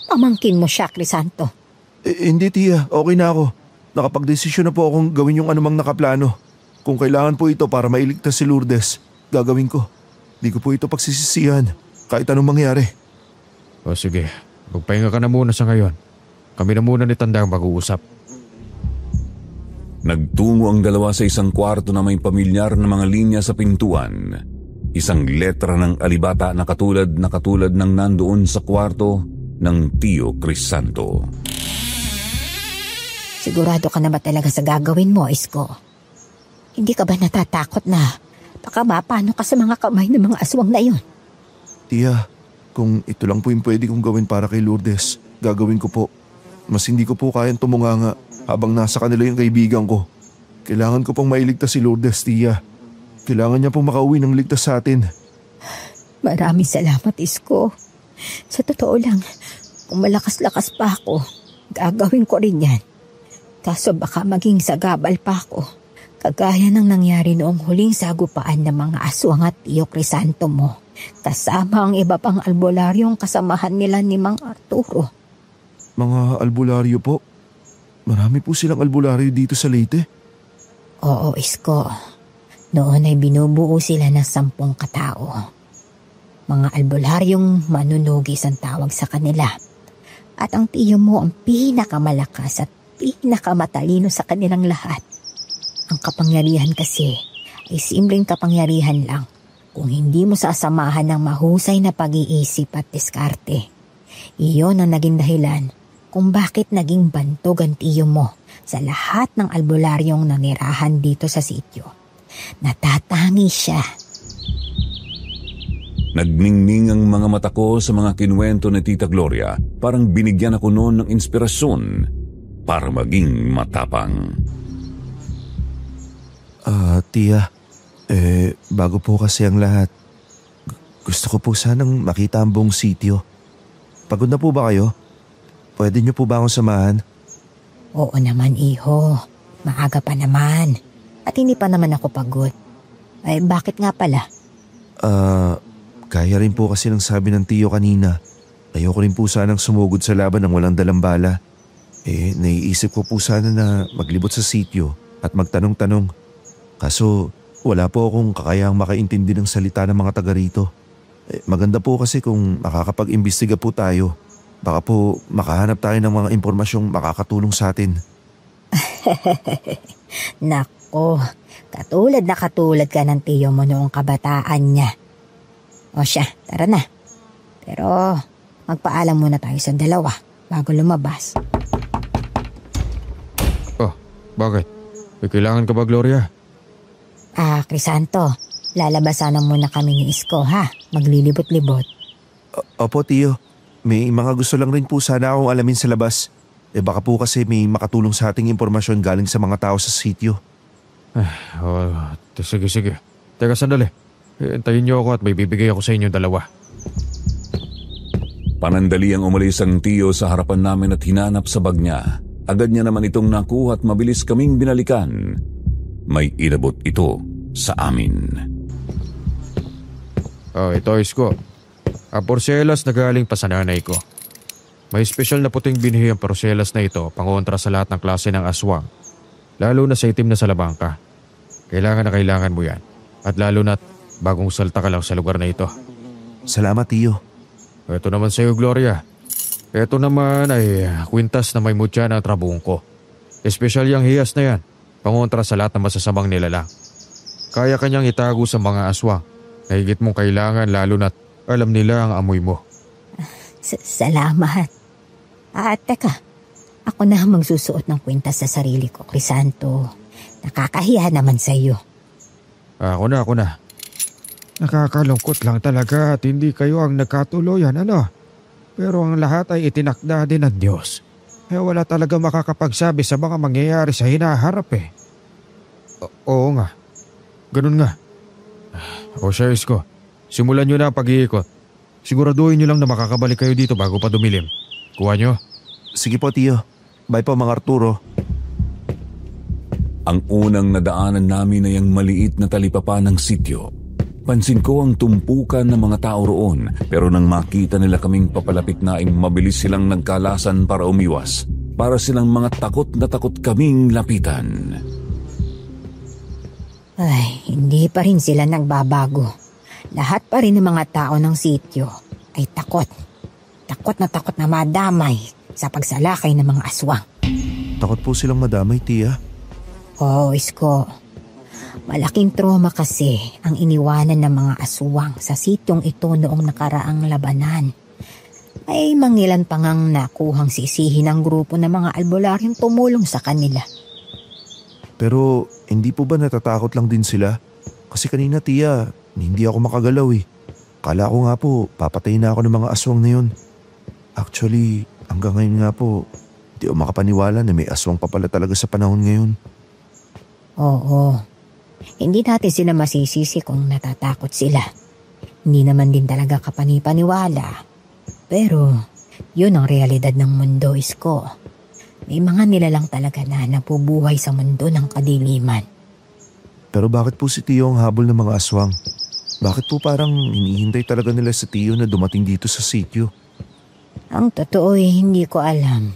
pamangkin mo siya, Crisanto. Hindi, tiya. Okay na ako. Nakapagdesisyon na po akong gawin yung anumang nakaplano. Kung kailangan po ito para mailigtas si Lourdes, gagawin ko. Di ko po ito pagsisisihan, kahit anong mangyari. O sige, magpahinga ka na muna sa ngayon. Kami na muna ni Tandang mag-uusap. Nagtungo ang dalawa sa isang kwarto na may pamilyar na mga linya sa pintuan. Isang letra ng alibata na katulad ng nandoon sa kwarto ng Tio Crisanto. Sigurado ka na ba talaga sa gagawin mo, Isko? Hindi ka ba natatakot na baka mapano ka sa mga kamay ng mga aswang na iyon? Tiya, Kung ito lang po yung pwede kong gawin para kay Lourdes, gagawin ko po. Mas hindi ko po kayang tumunganga habang nasa kanila yung kaibigan ko. Kailangan ko pong mailigtas si Lourdes, Tia. Kailangan niya pong makauwi ng ligtas sa atin. Maraming salamat, Isko. Sa totoo lang, kung malakas-lakas pa ako, gagawin ko rin yan. Kaso baka maging sagabal pa ako. Kagaya ng nangyari noong huling sagupaan ng mga aswang at Tio Crisanto mo. Kasama ang iba pang albularyong kasamahan nila ni Mang Arturo. Mga albularyo po? Marami po silang albularyo dito sa Leyte. Oo, Isko. Noon ay binubuo sila ng 10 katao. Mga albularyong manunugis ang tawag sa kanila. At ang tiyo mo ang pinakamalakas at pinakamatalino sa kanilang lahat. Ang kapangyarihan kasi ay simpleng kapangyarihan lang kung hindi mo sasamahan ng mahusay na pag-iisip at diskarte. Iyon ang naging dahilan kung bakit naging bantog ang tiyo mo sa lahat ng albularyong nanirahan dito sa sityo. Natatangi siya. Nagningning ang mga mata ko sa mga kinuwento ni Tita Gloria. Parang binigyan ako noon ng inspirasyon para maging matapang. Tia, bago po kasi ang lahat, gusto ko po sanang makita ang buong sityo. Pagod na po ba kayo? Pwede niyo po ba akong samahan? Oo naman, iho. Maaga pa naman. At hindi pa naman ako pagod. Ay, bakit nga pala? Kaya rin po kasi ng sabi ng tiyo kanina. Ayoko rin po sanang sumugod sa laban ng walang dalang bala. Naiisip ko po sana na maglibot sa sityo at magtanong-tanong. Kaso wala po akong kakayahang makaintindi ng salita ng mga taga rito. Maganda po kasi kung makakapag-imbestiga po tayo. Baka po makahanap tayo ng mga impormasyong makakatulong sa atin. Nako, katulad ka ng tiyo mo noong kabataan niya. O siya, tara na. Pero magpaalam muna tayo sa dalawa bago lumabas. Oh, bakit? May kailangan ka ba, Gloria? Crisanto, lalabasan muna kami ni Isko, ha? Maglilibot-libot. Opo, tiyo. May mga gusto lang rin po sana akong alamin sa labas. Baka po kasi may makatulong sa ating impormasyon galing sa mga tao sa sityo. Sige. Teka, sandali. Hintayin niyo ako at may bibigay ako sa inyo dalawa. Panandali ang umalis ang tiyo sa harapan namin at hinanap sa bag niya. Agad niya naman itong nakuha at mabilis kaming binalikan. May inabot ito sa amin. Ito, Isko. Porselas na galing pa sa nanay ko. May espesyal na puting binhi ang porselas na ito pangontra sa lahat ng klase ng aswang. Lalo na sa itim na salabangka. Kailangan mo yan. At lalo na't bagong salta ka lang sa lugar na ito. Salamat, tiyo. Ito naman sa iyo, Gloria. Ito naman ay kwintas na may mutya ng trabungko. Espesyal yung hiyas na yan. Pangontra sa lahat ng masasamang nilalang. Kaya kanyang itago sa mga aswang. Higit mong kailangan lalo na't alam nila ang amoy mo. Salamat. Teka. Ako na magsusuot ng kwintas sa sarili ko, Crisanto. Nakakahiya naman sa iyo. Ako na. Nakakalungkot lang talaga at hindi kayo ang nagkatuloyan, ano? Pero ang lahat ay itinakda din ng Diyos. Wala talaga makakapagsabi sa mga mangyayari sa hinaharap eh. Oo nga. Ganun nga. O siya, Isko. Simulan nyo na ang pag-iikot. Siguraduhin nyo lang na makakabalik kayo dito bago pa dumilim. Kuha nyo? Sige po, tiyo. Bye po, Mang Arturo. Ang unang nadaanan namin ay ang maliit na talipapa ng sityo. Pansin ko ang tumpukan ng mga tao roon, pero nang makita nila kaming papalapit na ay mabilis silang nagkalasan para umiwas. Para silang mga takot na takot kaming lapitan. Ay, hindi pa rin sila nagbabago. Lahat pa rin ng mga tao ng sityo ay takot. Takot na madamay sa pagsalakay ng mga aswang. Takot po silang madamay, tiya. Oo, Isko. Malaking trauma kasi ang iniwanan ng mga aswang sa sityong ito noong nakaraang labanan. May mangilan pa ngang nakuhang sisihin ng grupo ng mga albularyong tumulong sa kanila. Pero hindi po ba natatakot lang din sila? Kasi kanina, tiya, hindi ako makagalaw eh. Kala ko nga po, papatayin na ako ng mga aswang na yun. Actually, hanggang ngayon nga po, di ako makapaniwala na may aswang pa pala talaga sa panahon ngayon. Oo. Hindi natin sila masisisi kung natatakot sila. Hindi naman din talaga kapanipaniwala. Pero, yun ang realidad ng mundo, Isko. May mga nilalang talaga na napubuhay sa mundo ng kadiliman. Pero bakit po si Tio ang habol ng mga aswang? Bakit po parang hinihintay talaga nila sa Tio na dumating dito sa sitio? Ang totoo hindi ko alam.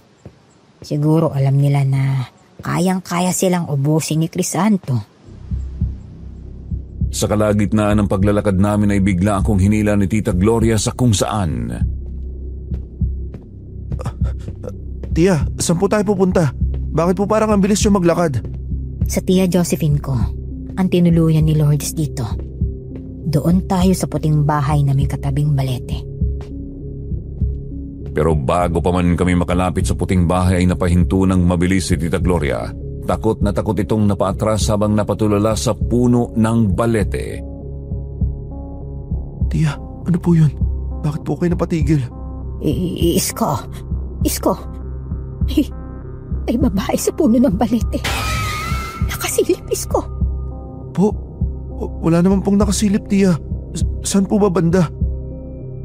Siguro alam nila na kayang-kaya silang ubusin ni Crisanto. Sa kalagitnaan ng paglalakad namin ay bigla akong hinila ni Tita Gloria sa kung saan. Tia, saan po tayo pupunta? Bakit po parang ang bilis yung maglakad? Sa Tia Josephine ko, ang tinuluyan ni Lourdes dito. Doon tayo sa puting bahay na may katabing balete. Pero bago pa man kami makalapit sa puting bahay ay napahinto ng mabilis si Tita Gloria. Takot na takot itong napaatras habang napatulala sa puno ng balete. Tia, ano po yun? Bakit po kayo napatigil? Isko. Ay babae sa puno ng balete. Nakasilip, Isko. Po, wala naman pong nakasilip, Tia. Saan po ba banda?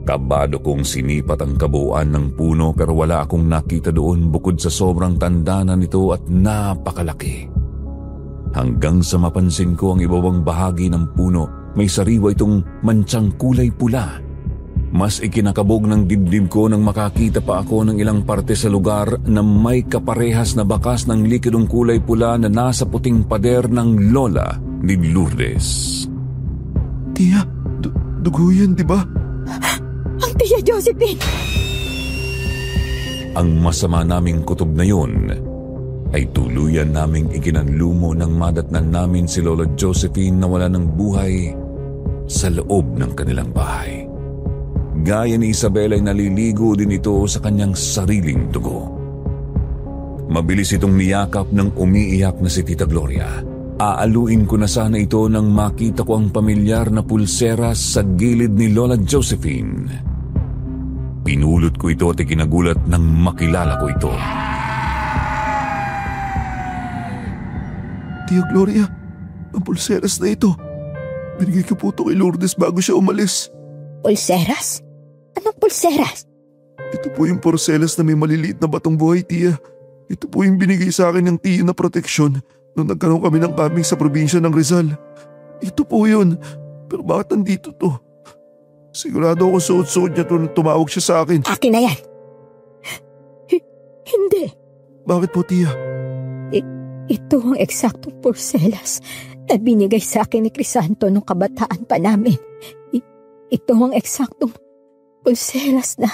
Kabado kong sinipat ang kabuuan ng puno pero wala akong nakita doon bukod sa sobrang tanda na nito at napakalaki. Hanggang sa mapansin ko ang ibabang bahagi ng puno, may sariwa itong mantsang kulay pula. Mas ikinakabog ng dibdib ko nang makakita pa ako ng ilang parte sa lugar na may kaparehas na bakas ng likidong kulay pula na nasa puting pader ng lola ni Lourdes. Tia, dugo yan, di ba? Ang Tia Josephine! Ang masama naming kutob na yun ay tuluyan naming ikinanlumo ng madatnan namin si Lola Josephine na wala ng buhay sa loob ng kanilang bahay. Gaya ni Isabel ay naliligo din ito sa kanyang sariling dugo. Mabilis itong niyakap ng umiiyak na si Tita Gloria. Aaluin ko na sana ito nang makita ko ang pamilyar na pulsera sa gilid ni Lola Josephine. Pinulot ko ito at ikinagulat nang makilala ko ito. Tia Gloria, ang pulseras na ito. Binigay ko po ito kay Lourdes bago siya umalis. Pulseras? Anong pulseras? Ito po yung porselas na may maliliit na batong buhay, Tia. Ito po yung binigay sa akin ng tiyo na proteksyon nung nagkaroon kami ng camping sa probinsya ng Rizal. Ito po yun. Pero bakit nandito to? Sigurado ako suot-suot niya to nung tumawag siya sa akin. Akin na yan. Hindi. Bakit po, Tia? Ito ang eksaktong porselas na binigay sa akin ni Crisanto nung kabataan pa namin. Ito ang eksaktong porselas na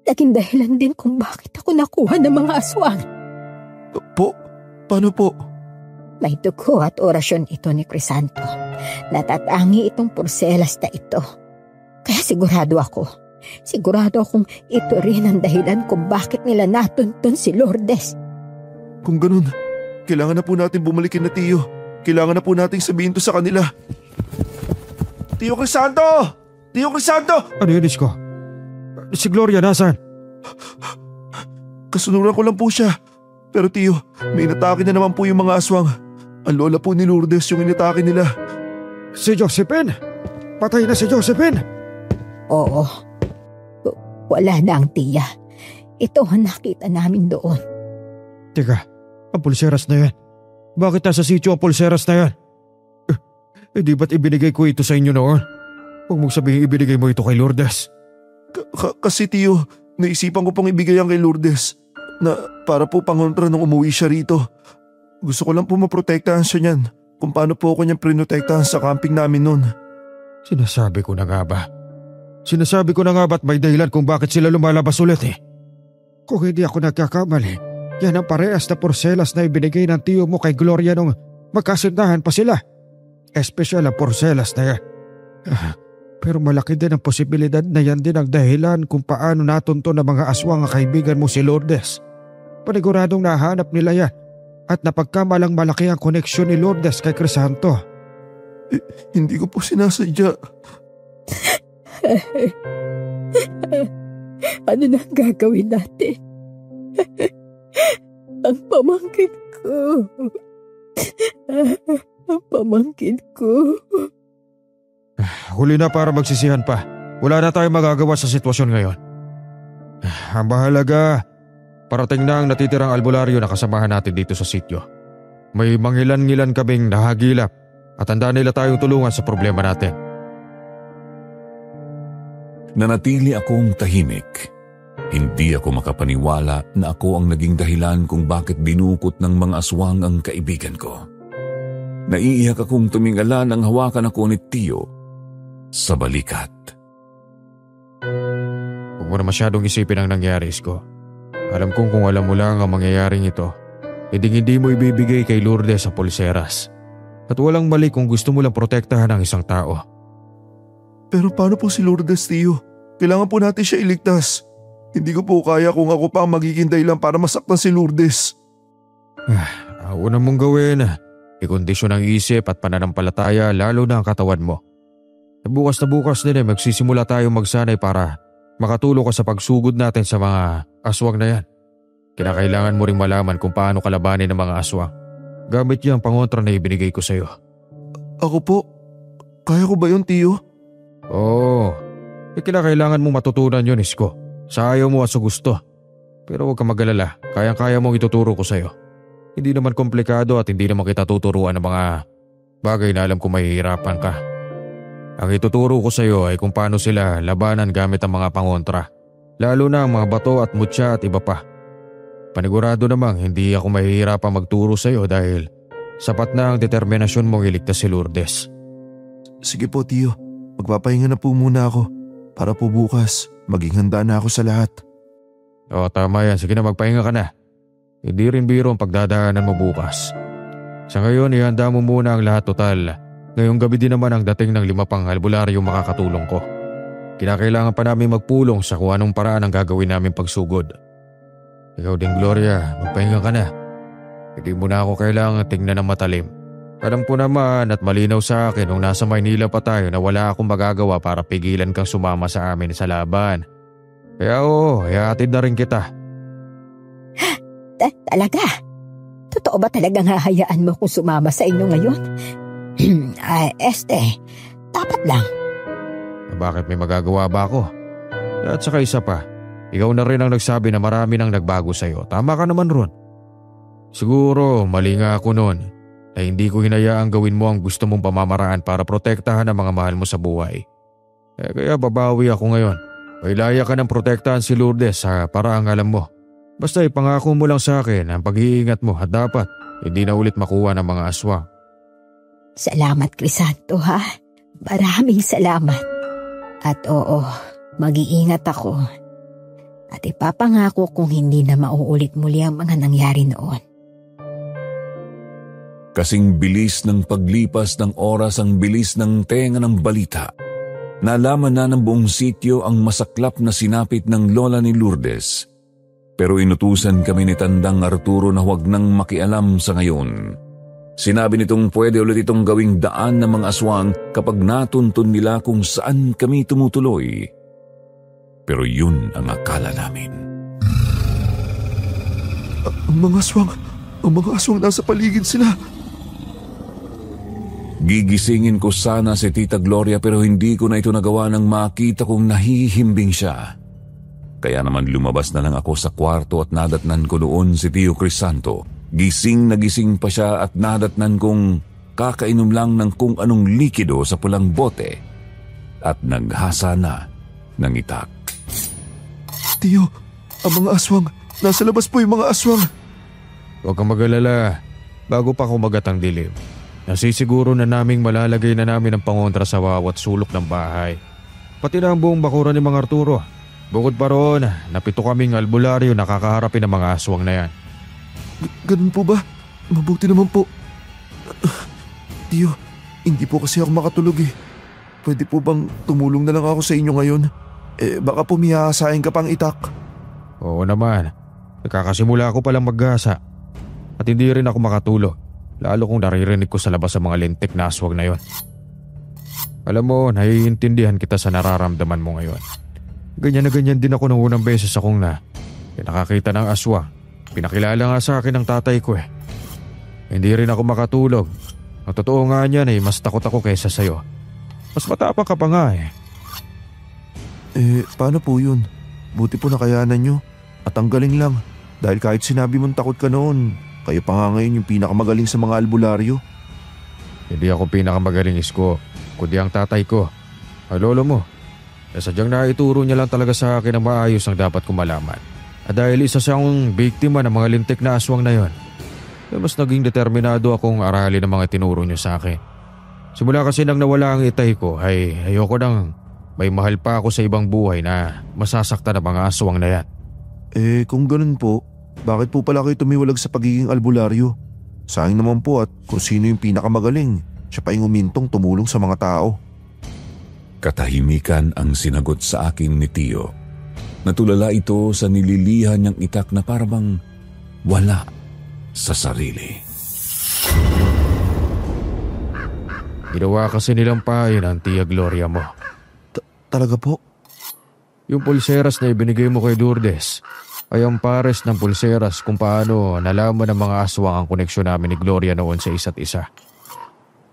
naging dahilan din kung bakit ako nakuha ng mga aswang. Po? Paano po? May dugo at orasyon ito ni Crisanto. Natatangi itong porselas na ito. Kaya sigurado akong ito rin ang dahilan kung bakit nila natuntun si Lourdes. Kung ganun, kailangan na po natin bumalikin na Tiyo. Kailangan na po natin sabihin to sa kanila. Tiyo Crisanto! Tiyo Crisanto! Ano yun, Isko? Si Gloria, nasaan? Kasunuran ko lang po siya. Pero Tiyo, may inatake na naman po yung mga aswang. Ang lola po ni Lourdes yung inatake nila. Si Josephine? Patay na si Josephine? Oo. Wala na ang tiya. Ito ang nakita namin doon. Teka, ang pulseras na yan. Bakit nasa sityo ang pulseras na yan? Di ba't ibinigay ko ito sa inyo noon? Huwag mong sabihin ibinigay mo ito kay Lourdes. Kasi Tiyo, naisipan ko pong ibigay ang kay Lourdes na para po pangontra nung umuwi siya rito. Gusto ko lang po maprotektahan siya niyan kung paano po ako niyang prinotektahan sa camping namin noon. Sinasabi ko na nga ba't may dahilan kung bakit sila lumalabas ulit eh. Kung hindi ako nagkakamali, yan ang parehas na porselas na ibinigay ng tiyo mo kay Gloria nung magkasintahan pa sila. Espesyal ang porselas na yan. Pero malaki din ang posibilidad na yan din ang dahilan kung paano natunto ng mga aswang ang kaibigan mo si Lourdes. Paniguradong nahanap nila yan at napagkamalang malaki ang koneksyon ni Lourdes kay Crisanto. Hindi ko po sinasadya. Ano na ang gagawin natin? Ang pamangkin ko. Ang pamangkin ko. Huli na para magsisihan pa. Wala na tayong magagawa sa sitwasyon ngayon. Ang mahalaga, parating na ang natitirang albularyo na kasamahan natin dito sa sityo. May mangilan-ngilan kaming nahagilap at handa nila tayong tulungan sa problema natin. Nanatili akong tahimik. Hindi ako makapaniwala na ako ang naging dahilan kung bakit dinukot ng mga aswang ang kaibigan ko. Naiiyak akong tumingala nang hawakan ako ni Tio sa balikat. Huwag mo na masyadong isipin ang nangyari, Isko. Alam kong kung alam mo lang ang mangyayaring ito, hindi mo ibibigay kay Lourdes sa pulseras. At walang mali kung gusto mo lang protektahan ang isang tao. Pero paano po si Lourdes, Tio? Kailangan po natin siya iligtas. Hindi ko po kaya kung ako pa ang magiging dahilan para masaktan si Lourdes. Ang una mong gawin, ikondisyon ang isip at pananampalataya lalo na ang katawan mo. Bukas na bukas din magsisimula tayong magsanay para makatulong ka sa pagsugod natin sa mga aswang na yan. Kinakailangan mo ring malaman kung paano kalabanin ng mga aswang. Gamit niya ang pangontra na ibinigay ko sa iyo. Ako po? Kaya ko ba yun, Tio? Oo. Kinakailangan mo matutunan yun, Isko. Sa ayaw mo at sa gusto. Pero huwag kang mag-alala, kayang-kaya mong ituturo ko sa'yo. Hindi naman komplikado at hindi naman kita tuturuan ng mga bagay na alam kong mahihirapan ka. Ang ituturo ko sa'yo ay kung paano sila labanan gamit ang mga pangontra. Lalo na ang mga bato at mutya at iba pa. Panigurado namang hindi ako mahihirapan magturo sa'yo dahil sapat na ang determinasyon mong iligtas si Lourdes. Sige po, Tio. Magpapahinga na po muna ako para po bukas maging handa na ako sa lahat. Oo, tama yan. Sige na, magpahinga ka na. Hindi rin biro ang pagdadaanan mo bukas. Sa ngayon, ihanda mo muna ang lahat total. Ngayong gabi din naman ang dating ng 5 pang albularyo makakatulong ko. Kinakailangan pa namin magpulong sa kung anong paraan ang gagawin namin pagsugod. Ikaw din, Gloria, magpahinga ka na. Hindi mo na ako kailangan tingnan ng matalim. Alam ko naman at malinaw sa akin nung nasa Maynila pa tayo na wala akong magagawa para pigilan kang sumama sa amin sa laban. Kaya oo, ihatid na rin kita. Talaga? Totoo ba talagang hahayaan mo kung sumama sa inyo ngayon? Dapat lang. Bakit may magagawa ba ako? At saka isa pa, ikaw na rin ang nagsabi na marami nang nagbago sa'yo. Tama ka naman ron. Siguro mali nga ako noon na hindi ko hinayaang gawin mo ang gusto mong pamamaraan para protektahan ang mga mahal mo sa buhay. Kaya babawi ako ngayon. Mailaya ka ng protektahan si Lourdes sa paraang alam mo. Basta ipangako mo lang sa akin ang pag-iingat mo at dapat hindi na ulit makuha ng mga aswang. Salamat, Crisanto, ha? Maraming salamat. At oo, mag-iingat ako. At ipapangako kung hindi na mauulit muli ang mga nangyari noon. Kasing bilis ng paglipas ng oras ang bilis ng tenga ng balita. Nalaman na ng buong sityo ang masaklap na sinapit ng lola ni Lourdes. Pero inutusan kami ni Tandang Arturo na huwag nang makialam sa ngayon. Sinabi nitong pwede ulit itong gawing daan ng mga aswang kapag natuntun nila kung saan kami tumutuloy. Pero yun ang akala namin. Ang mga aswang nasa paligid sila. Gigisingin ko sana si Tita Gloria pero hindi ko na ito nagawa nang makita kong nahihimbing siya. Kaya naman lumabas na lang ako sa kwarto at nadatnan ko doon si Tio Crisanto. Gising na gising pa siya at nadatnan kong kakainom lang ng kung anong likido sa pulang bote at naghasa na ng itak. Tio, ang mga aswang. Nasa labas po yung mga aswang. Huwag kang mag-alala. Bago pa kumagat ang dilim, nasisiguro na naming malalagay na namin ang pangontra sa bawat sulok ng bahay. Pati na ang buong bakuran ni Mang Arturo. Bukod pa roon, napito kaming albularyo na kakaharapin ng mga aswang na yan. Ganun po ba? Mabuti naman po. Tio, hindi po kasi ako makatulog eh. Pwede po bang tumulong na lang ako sa inyo ngayon? Baka po mihahasain ka pang itak. Oo naman. Nagkakasimula ako palang maghasa. At hindi rin ako makatulog. Lalo kung naririnig ko sa labas ang mga lintik na aswang na yon. Alam mo, naiintindihan kita sa nararamdaman mo ngayon. Ganyan na ganyan din ako nung unang beses akong nakakita ng aswang. Pinakilala nga sa akin ng tatay ko eh. Hindi rin ako makatulog. Ang totoo nga niyan mas takot ako kaysa sa'yo. Mas matapang ka pa nga eh. Paano po yun? Buti po nakayanan nyo. At ang galing lang. Dahil kahit sinabi mong takot ka noon, kayo pa nga ngayon yung pinakamagaling sa mga albularyo. Hindi ako pinakamagaling, Isko. Kundi ang tatay ko. Ang lolo mo. Sadyang naituro niya lang talaga sa akin ang maayos ang dapat ko malaman. At dahil isa siyang biktima ng mga lintik na aswang na yon, mas naging determinado akong aralin ang mga tinuro niya sa akin. Simula kasi nang nawala ang itay ko ay ayoko nang may mahal pa ako sa ibang buhay na masasaktan ng mga aswang na yan. Kung ganun po, bakit po pala kayo tumiwalag sa pagiging albularyo? Sayang naman po at kung sino yung pinakamagaling, siya pa yung umintong tumulong sa mga tao. Katahimikan ang sinagot sa akin ni Tio. Natulala ito sa nililihan niyang itak na parang wala sa sarili. Ginawa kasi nilang pahin ang Tia Gloria mo. Talaga po? Yung pulseras na ibinigay mo kay Lourdes ay ang pares ng pulseras kung paano nalaman ng mga aswang ang koneksyon namin ni Gloria noon sa isa't isa.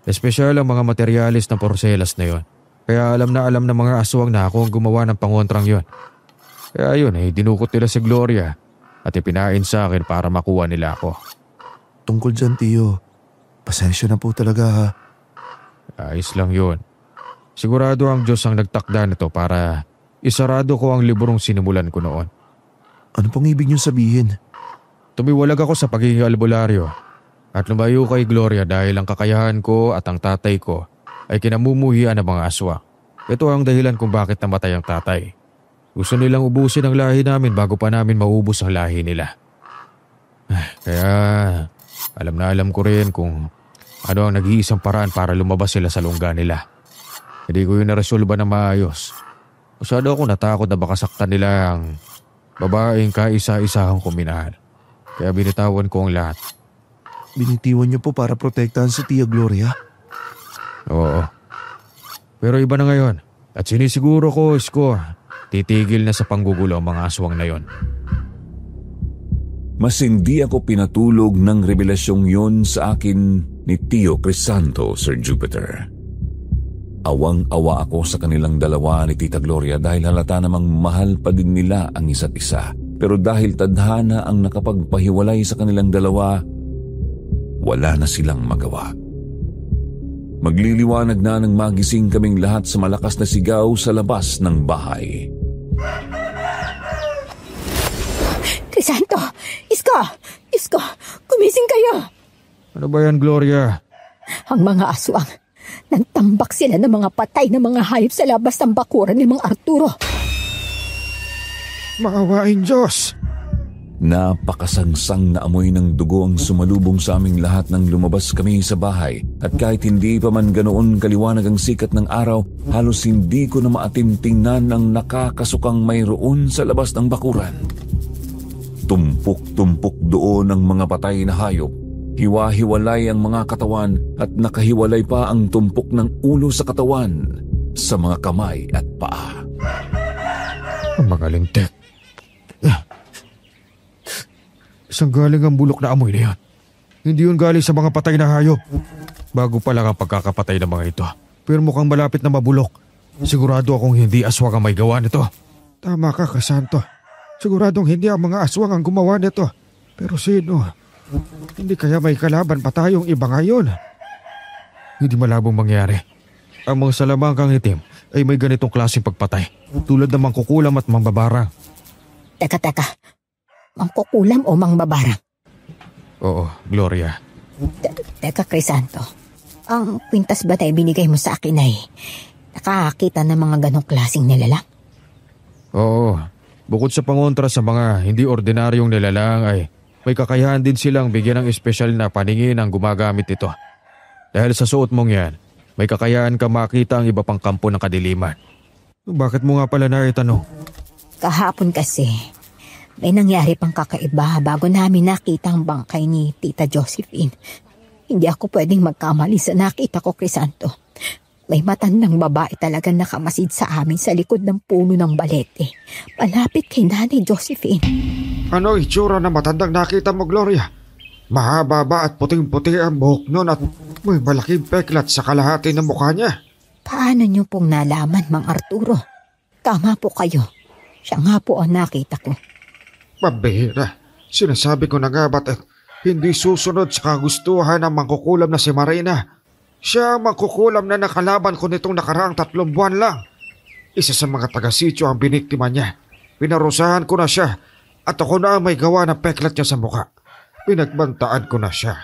Espesyal ang mga materyales ng porselas na yon. Kaya alam ng mga aswang na ako ang gumawa ng pangontrang yon. Kaya yun dinukot nila si Gloria at ipinain sa akin para makuha nila ako. Tungkol dyan, Tio, pasensya na po talaga ha. Ayos lang yun. Sigurado ang Diyos ang nagtakda nito para isarado ko ang librong sinimulan ko noon. Ano pong ibig niyong sabihin? Tumiwalag ako sa pagiging albularyo at lumayo kay Gloria dahil ang kakayahan ko at ang tatay ko ay kinamumuhian ng mga aswang. Ito ang dahilan kung bakit namatay ang tatay. Gusto nilang ubusin ang lahi namin bago pa namin maubos ang lahi nila. Kaya alam ko rin kung ano ang nag-iisang paraan para lumabas sila sa lungga nila. Hindi ko yun naresolba na maayos. Masyado ako natakot na baka saktan nila ang babaeng kaisa-isahang kuminahal. Kaya binitawan ko ang lahat. Binitiwan niyo po para protektahan si Tia Gloria? Oo. Pero iba na ngayon. At sinisiguro ko, Isko, titigil na sa panggugulo ang mga aswang na yon. Mas hindi ako pinatulog ng revelasyong yon sa akin ni Tio Crisanto, Sir Jupiter. Awang-awa ako sa kanilang dalawa ni Tita Gloria dahil halata namang mahal pa din nila ang isa't isa. Pero dahil tadhana ang nakapagpahiwalay sa kanilang dalawa, wala na silang magawa. Magliliwanag na nang magising kaming lahat sa malakas na sigaw sa labas ng bahay. Crisanto! Isko! Gumising kayo! Ano ba yan, Gloria? Ang mga aswang. Nagtambak sila ng mga patay na mga hayop sa labas ng bakuran ni Mang Arturo. Maawain Diyos! Napakasangsang na amoy ng dugo ang sumalubong sa aming lahat nang lumabas kami sa bahay at kahit hindi pa man ganoon kaliwanag ang sikat ng araw, halos hindi ko na maatim tingnan ang nakakasukang mayroon sa labas ng bakuran. Tumpok-tumpok doon ang mga patay na hayop. Hiwa-hiwalay ang mga katawan at nakahiwalay pa ang tumpok ng ulo sa katawan, sa mga kamay at paa. Ang mga lintik. Isang galing ang bulok na amoy na yan. Hindi yun galing sa mga patay na hayop. Bago pa lang ang pagkakapatay ng mga ito. Pero mukhang malapit na mabulok. Sigurado akong hindi aswang ang may gawa nito. Tama ka, Crisanto. Siguradong hindi ang mga aswang ang gumawa nito. Pero sino? Hindi kaya may kalaban pa tayong iba ngayon? Hindi malabong mangyari. Ang mga salamangkang itim ay may ganitong klaseng pagpatay. Tulad ng mangkukulam at mambabarang. Teka. Mangkukulam o mangbabarang? Oo, Gloria. Teka, Crisanto. Ang kwintas ba tayo binigay mo sa akin ay nakakakita ng mga ganong klaseng nilalang? Oo. Bukod sa pangontra sa mga hindi ordinaryong nilalang ay may kakayahan din silang bigyan ng espesyal na paningin ang gumagamit ito. Dahil sa suot mong yan, may kakayahan ka makita ang iba pang kampo ng kadiliman. Bakit mo nga pala naitanong? Kahapon kasi, may nangyari pang kakaiba bago namin nakita ang bangkay ni Tita Josephine. Hindi ako pwedeng magkamali sa nakita ko, Crisanto. May matandang babae talagang nakamasid sa amin sa likod ng puno ng balete. Malapit kay Nanay Josephine. Ano itsura na matandang nakita mo, Gloria? Mahaba ba at puting-puti ang buhok nun at may malaking peklat sa kalahati ng mukha niya? Paano niyo pong nalaman, Mang Arturo? Tama po kayo. Siya nga po ang nakita ko. Pambihira. Sinasabi ko na nga ba't hindi susunod sa kagustuhan ng mangkukulam na si Marina? Siya ang mangkukulam na nakalaban ko nitong nakaraang 3 buwan lang. Isa sa mga taga-sityo ang biniktima niya. Pinarusahan ko na siya at ako na ang may gawa ng peklat niya sa mukha. Pinagbantaan ko na siya.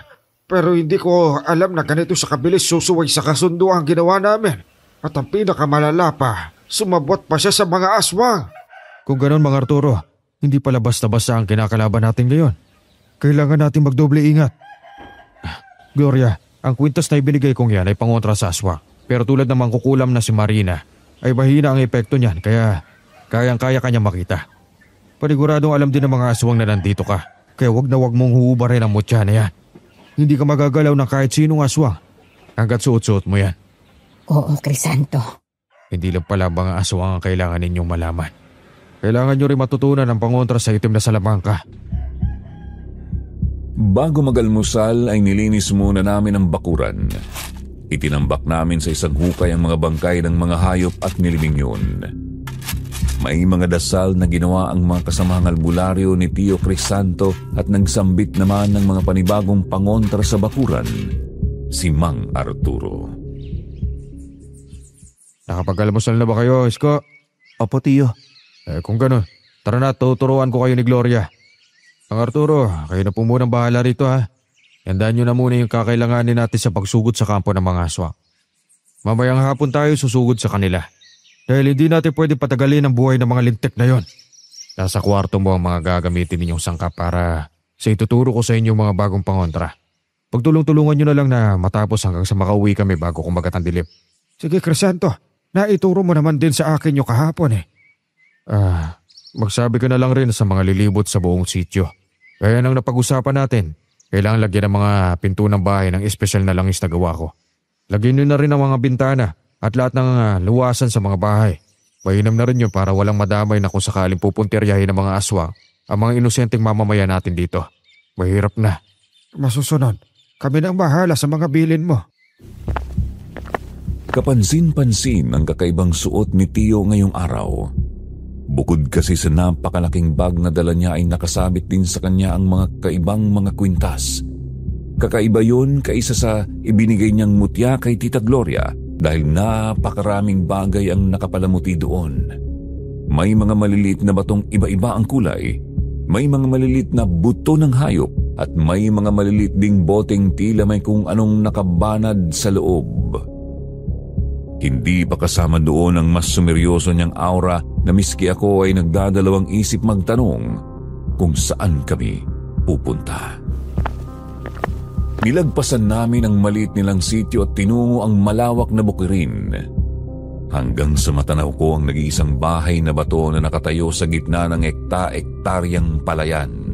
Pero hindi ko alam na ganito sa kabilis susuway sa kasundo ang ginawa namin. At ang pinakamalala pa, sumabot pa siya sa mga aswang. Kung ganon, Mang Arturo, hindi pala basta-basta ang kinakalaban natin ngayon. Kailangan natin magdoble ingat. Gloria, ang kwintas na ibinigay kong yan ay pangontra sa aswang. Pero tulad ng mangkukulam na si Marina, ay mahina ang epekto niyan kaya kayang-kaya kanya makita. Paniguradong alam din ng mga aswang na nandito ka. Kaya wag na wag mong huubarin ang mutya na yan. Hindi ka magagalaw ng kahit sinong aswang hanggat suot-suot mo yan. Oo, Crisanto. Hindi lang pala mga aswang ang kailangan ninyong malaman. Kailangan nyo rin matutunan ang pangontra sa itim na salamangka. Bago mag-almusal ay nilinis muna namin ang bakuran. Itinambak namin sa isang hukay ang mga bangkay ng mga hayop at nilibing yun. May mga dasal na ginawa ang mga kasamahang albularyo ni Tio Crisanto at nagsambit naman ng mga panibagong pangontra sa bakuran, si Mang Arturo. Nakapag-almusal na ba kayo, Isko? Opo, Tio. Kung gano'n, tara na, tuturuan ko kayo ni Gloria. Mang Arturo, kayo na po munang bahala rito ha. Handaan nyo na muna yung kakailanganin natin sa pagsugod sa kampo ng mga aswang. Mamayang hapon tayo susugod sa kanila. Dahil hindi natin pwede patagalin ang buhay ng mga lintik na yon. Nasa kwarto mo ang mga gagamitin ninyong sangkap para sa ituturo ko sa inyo mga bagong pangontra. Pagtulong-tulungan nyo na lang na matapos hanggang sa makauwi kami bago kumagat ang dilim. Sige, Crisanto, naituro mo naman din sa akin yung kahapon eh. Magsabi ka na lang rin sa mga lilibot sa buong sityo. Kaya nang napag-usapan natin, kailangan lagyan ng mga pinto ng bahay ng espesyal na langis na gawa ko. Lagyan nyo na rin ang mga bintana at lahat ng luwasan sa mga bahay. Mainam na rin yun para walang madamay na kung sakaling pupuntiryahin ng mga aswang ang mga inosenteng mamamayan natin dito. Mahirap na. Masusunod, kami na ang bahala sa mga bilin mo. Kapansin-pansin ang kakaibang suot ni Tio ngayong araw. Bukod kasi sa napakalaking bag na dala niya ay nakasabit din sa kanya ang mga kaibang mga kwintas. Kakaiba yun kaisa sa ibinigay niyang mutya kay Tita Gloria dahil napakaraming bagay ang nakapalamuti doon. May mga maliliit na batong iba-iba ang kulay, may mga maliliit na buto ng hayop at may mga maliliit ding boteng tila may kung anong nakabanad sa loob. Hindi pa kasama doon ang mas sumeryoso niyang aura na miski ako ay nagdadalawang isip magtanong kung saan kami pupunta. Nilagpasan namin ang maliit nilang sityo at tinungo ang malawak na bukirin. Hanggang sa matanaw ko ang nag-iisang bahay na bato na nakatayo sa gitna ng ektaryang palayan.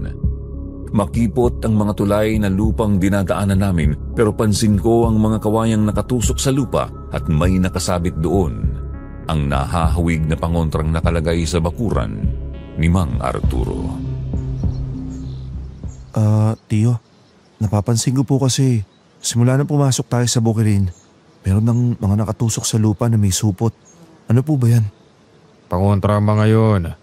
Makipot ang mga tulay na lupang dinadaanan namin pero pansin ko ang mga kawayang nakatusok sa lupa at may nakasabit doon ang nahahawig na pangontrang nakalagay sa bakuran ni Mang Arturo. Tio, napapansin ko po kasi simula nang pumasok tayo sa bukirin, meron ng mga nakatusok sa lupa na may supot. Ano po ba yan? Pangontra mga yun.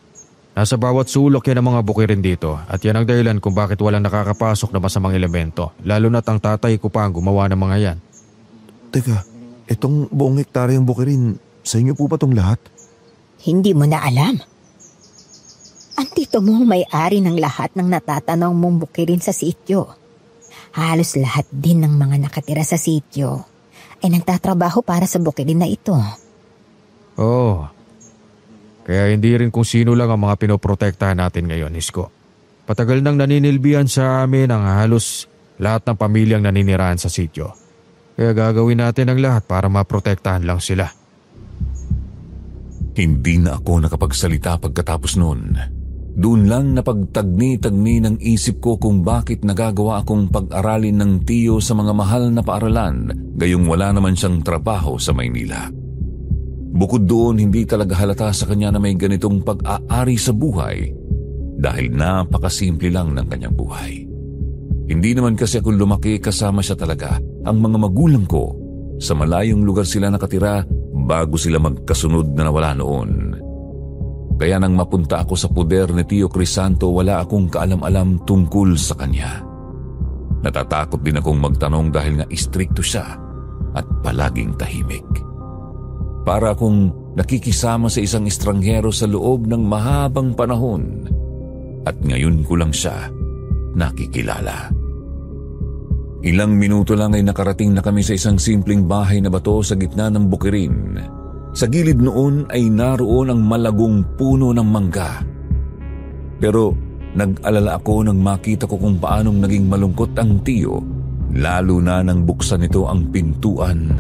Nasa bawat sulok yan ang mga bukirin dito at yan ang dahilan kung bakit walang nakakapasok na masamang elemento, lalo na't ang tatay ko pa ang gumawa ng mga yan. Teka, itong buong hektaryang bukirin, sa inyo po ba itong lahat? Hindi mo na alam. Ang tito mo ang may-ari ng lahat ng natatanaw mong bukirin sa sityo. Halos lahat din ng mga nakatira sa sityo ay nagtatrabaho para sa bukirin na ito. Oo. Kaya hindi rin kung sino lang ang mga pinoprotektahan natin ngayon, Isko. Patagal nang naninilbihan sa amin ang halos lahat ng pamilyang naninirahan sa sityo. Kaya gagawin natin ang lahat para maprotektahan lang sila. Hindi na ako nakapagsalita pagkatapos noon. Doon lang napagtagni-tagni ng isip ko kung bakit nagagawa akong pag-aralin ng tiyo sa mga mahal na paaralan gayong wala naman siyang trabaho sa Maynila. Bukod doon, hindi talaga halata sa kanya na may ganitong pag-aari sa buhay dahil napakasimple lang ng kanyang buhay. Hindi naman kasi ako lumaki kasama siya talaga. Ang mga magulang ko, sa malayong lugar sila nakatira bago sila magkasunod na nawala noon. Kaya nang mapunta ako sa puder ni Tio Crisanto, wala akong kaalam-alam tungkol sa kanya. Natatakot din akong magtanong dahil nga istrikto siya at palaging tahimik. Para akong nakikisama sa isang estranghero sa loob ng mahabang panahon at ngayon ko lang siya nakikilala. Ilang minuto lang ay nakarating na kami sa isang simpleng bahay na bato sa gitna ng bukirin. Sa gilid noon ay naroon ang malagong puno ng mangga. Pero nag-alala ako nang makita ko kung paanong naging malungkot ang tiyo, lalo na nang buksan nito ang pintuan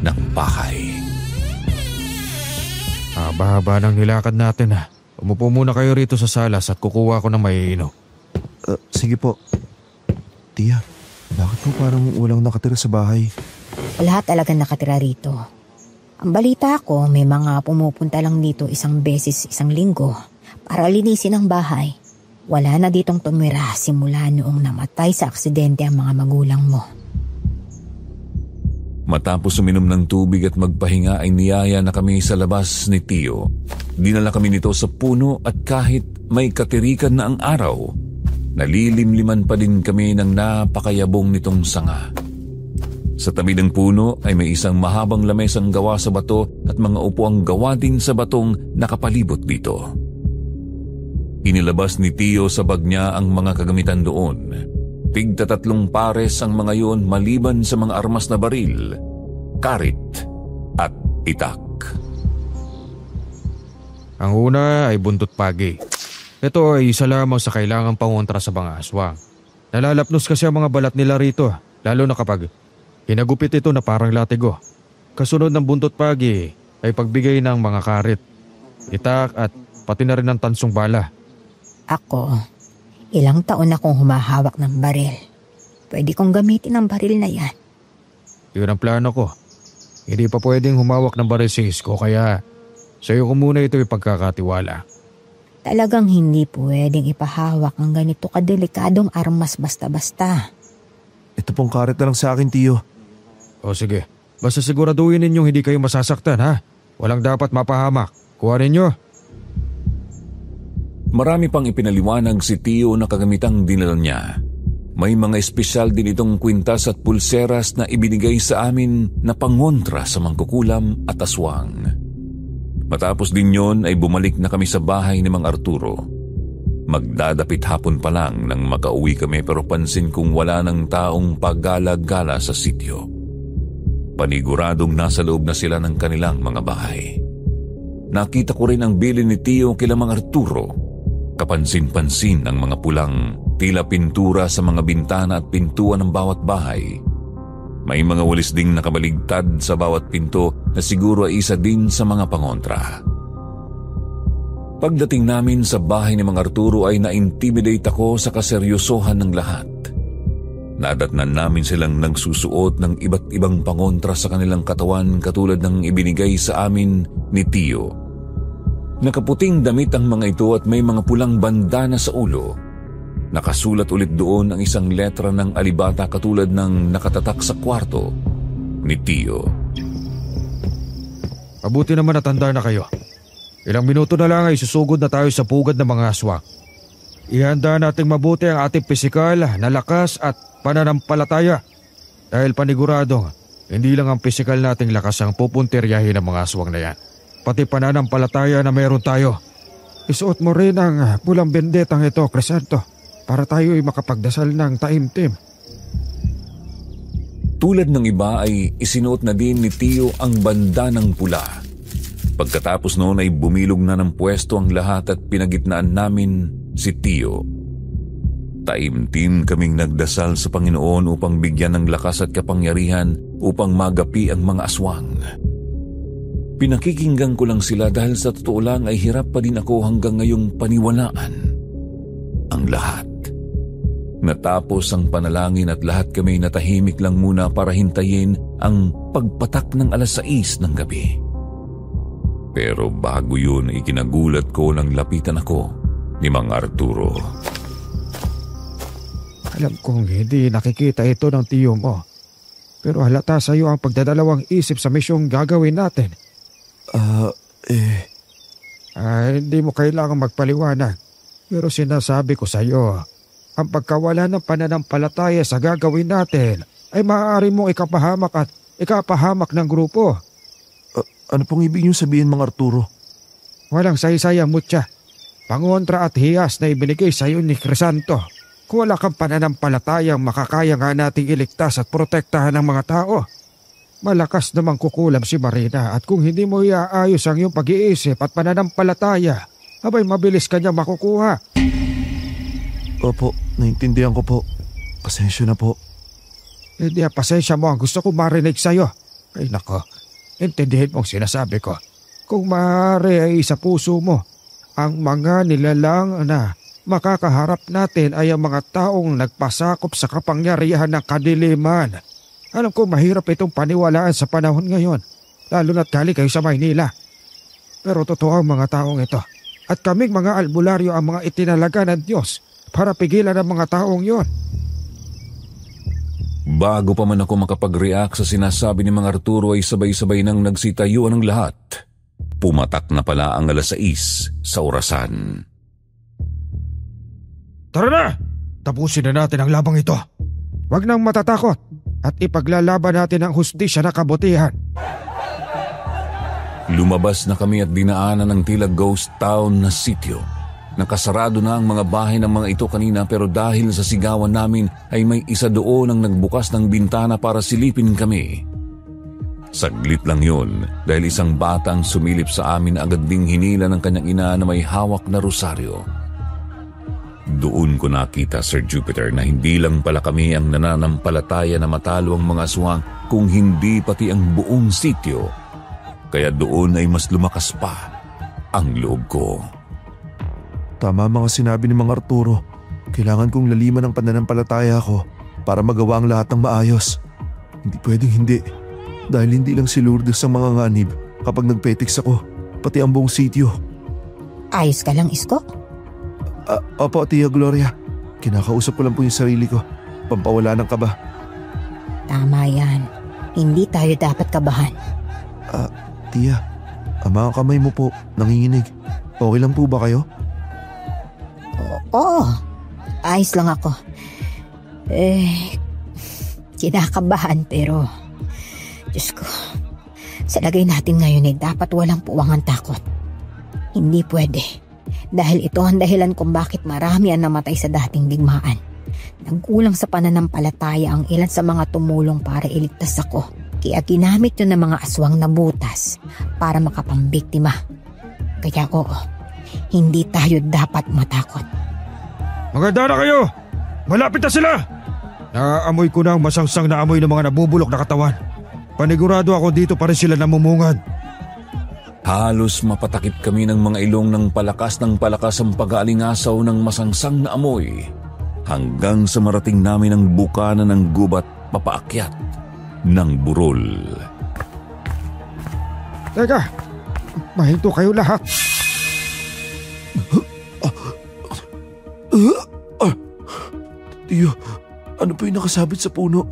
ng bahay. Haba-haba ng nilakad natin ha. Umupo muna kayo rito sa salas at kukuha ko ng maiinom. Sige po. Tia, bakit po parang walang nakatira sa bahay? Lahat talaga nakatira rito. Ang balita ko, may mga pumupunta lang dito isang beses isang linggo para linisin ang bahay. Wala na ditong tumira simula noong namatay sa aksidente ang mga magulang mo. Matapos uminom ng tubig at magpahinga ay niyaya na kami sa labas ni Tio. Dinala kami nito sa puno at kahit may katirikan na ang araw, nalilimliman pa din kami ng napakayabong nitong sanga. Sa tabi ng puno ay may isang mahabang lamesang gawa sa bato at mga upuang gawa din sa batong nakapalibot dito. Inilabas ni Tio sa bag niya ang mga kagamitan doon. Tigta-3 pares ang mga yun maliban sa mga armas na baril, karit at itak. Ang una ay buntot pagi. Ito ay isa lamang sa kailangang pangontra sa mga aswang. Nalalapnos kasi ang mga balat nila rito, lalo na kapag hinagupit ito na parang latigo. Kasunod ng buntot pagi ay pagbigay ng mga karit, itak at pati na rin ng tansong bala. Ako, ilang taon akong humahawak ng baril. Pwede kong gamitin ang baril na yan. Yun ang plano ko. Hindi pa pwedeng humawak ng baril si Isko kaya sa'yo ko muna ito ipagkakatiwala. Talagang hindi pwedeng ipahawak ang ganito kadelikadong armas basta-basta. Ito pong karet na lang sa akin, Tio. O sige, basta siguraduhin ninyong hindi kayo masasaktan ha. Walang dapat mapahamak. Kuha ninyo. Marami pang ipinaliwanag si Tio na kagamitang dinala niya. May mga espesyal din itong kwintas at pulseras na ibinigay sa amin na pangontra sa mangkukulam at aswang. Matapos din yon ay bumalik na kami sa bahay ni Mang Arturo. Magdadapit hapon pa lang nang makauwi kami pero pansin kong wala ng taong paggala-gala sa sityo. Paniguradong nasa loob na sila ng kanilang mga bahay. Nakita ko rin ang bilin ni Tio kila Mang Arturo. Kapansin-pansin ang mga pulang tila pintura sa mga bintana at pintuan ng bawat bahay. May mga walis ding nakabaligtad sa bawat pinto na siguro ay isa din sa mga pangontra. Pagdating namin sa bahay ni Mang Arturo ay na-intimidate ako sa kaseryosohan ng lahat. Nadatnan namin silang nagsusuot ng iba't ibang pangontra sa kanilang katawan katulad ng ibinigay sa amin ni Tio. Nakaputing damit ang mga ito at may mga pulang bandana sa ulo. Nakasulat ulit doon ang isang letra ng alibata katulad ng nakatatak sa kwarto ni Tio. Mabuti naman natanda na kayo. Ilang minuto na lang ay susugod na tayo sa pugad ng mga aswang. Ihanda nating mabuti ang ating pisikal na lakas at pananampalataya. Dahil paniguradong, hindi lang ang pisikal nating lakas ang pupuntiryahin ng mga aswang na yan. Pati pananampalataya na meron tayo. Isuot mo rin ang pulang bendetang ito, Crisanto, para tayo ay makapagdasal ng taimtim. Tulad ng iba ay isinuot na din ni Tio ang bandanang pula. Pagkatapos noon ay bumilog na ng pwesto ang lahat at pinagitnaan namin si Tio. Taimtim kaming nagdasal sa Panginoon upang bigyan ng lakas at kapangyarihan upang magapi ang mga aswang. Pinakikinggan ko lang sila dahil sa totoo lang ay hirap pa din ako hanggang ngayong paniwalaan ang lahat. Natapos ang panalangin at lahat kami natahimik lang muna para hintayin ang pagpatak ng 6:00 ng gabi. Pero bago yun, ikinagulat ko nang lapitan ako ni Mang Arturo. Alam kong hindi nakikita ito ng tiyo mo. Pero halata sa iyo ang pagdadalawang isip sa misyong gagawin natin. Hindi mo kailangang magpaliwanag. Pero sinasabi ko sa iyo, ang pagkawala ng pananampalataya sa gagawin natin ay maaari mong ikapahamak ng grupo. Ano pong ibig niyong sabihin, Mang Arturo? Walang saysaya, mutya. Pangontra at hiyas na ibinigay sa iyo ni Crisanto. Kung wala kang pananampalatayang makakaya nga nating iligtas at protektahan ng mga tao. Malakas namang kukulam si Marina at kung hindi mo iaayos ang iyong pag-iisip at pananampalataya, abay mabilis ka niya makukuha. Opo, naintindihan ko po. Pasensya na po. Hindi pasensya mo ang gusto ko marinig sa iyo. Ay nako, intindihin mong sinasabi ko. Kung maaari ay sa puso mo, ang mga nilalang na makakaharap natin ay ang mga taong nagpasakop sa kapangyarihan ng kadiliman. Alam ko mahirap itong paniwalaan sa panahon ngayon, lalo na't galing kayo sa Maynila. Pero totoo ang mga taong ito. At kaming mga albularyo ang mga itinalaga ng Diyos para pigilan ang mga taong yon. Bago pa man ako makapag-react sa sinasabi ni Mang Arturo ay sabay-sabay nang nagsitayuan ng lahat. Pumatak na pala ang 6:00 sa orasan. Tara na! Tapusin na natin ang labang ito. Huwag nang matatakot at ipaglalaban natin ang hustisya na kabutihan. Lumabas na kami at dinaanan ng tila ghost town na sityo. Nakasarado na ang mga bahay ng mga ito kanina pero dahil sa sigawan namin ay may isa doon ang nagbukas ng bintana para silipin kami. Saglit lang yun dahil isang batang sumilip sa amin agad ding hinila ng kanyang ina na may hawak na rosaryo. Doon ko nakita, Sir Jupiter, na hindi lang pala kami ang nananampalataya na matalo ang mga aswang kung hindi pati ang buong sityo. Kaya doon ay mas lumakas pa ang loob ko. Tama mga sinabi ni Mang Arturo. Kailangan kong laliman ang pananampalataya ko para magawa ang lahat ng maayos. Hindi pwedeng hindi. Dahil hindi lang si Lourdes ang mga nganib kapag nagpetiks ako, pati ang buong sityo. Ayos ka lang, Isko? Opo, Tia Gloria. Kinakausap ko lang po yung sarili ko. Pampawala ng kaba. Tama yan. Hindi tayo dapat kabahan. Tia, ang mga kamay mo po, nanginginig. Okay lang po ba kayo? Oo, ayos lang ako. Kinakabahan pero Diyos ko, sa lagay natin ngayon ay dapat walang puwangang takot. Hindi pwede. Dahil ito ang dahilan kung bakit marami ang namatay sa dating digmaan. Nagkulang sa pananampalataya ang ilan sa mga tumulong para iligtas ako. Kaya ginamit yun ng mga aswang na butas para makapambiktima. Kaya oo, hindi tayo dapat matakot. Maganda na kayo! Malapit na sila! Naaamoy ko na ang masangsang na amoy ng mga nabubulok na katawan. Panigurado ako dito pa rin sila namumungad. Halos mapatakip kami ng mga ilong ng palakas ang pag-aalingasaw ng masangsang na amoy hanggang sa marating namin ang bukana ng gubat papaakyat ng burol. Teka, mahinto kayo lahat. Tiyo, ano po yung nakasabit sa puno?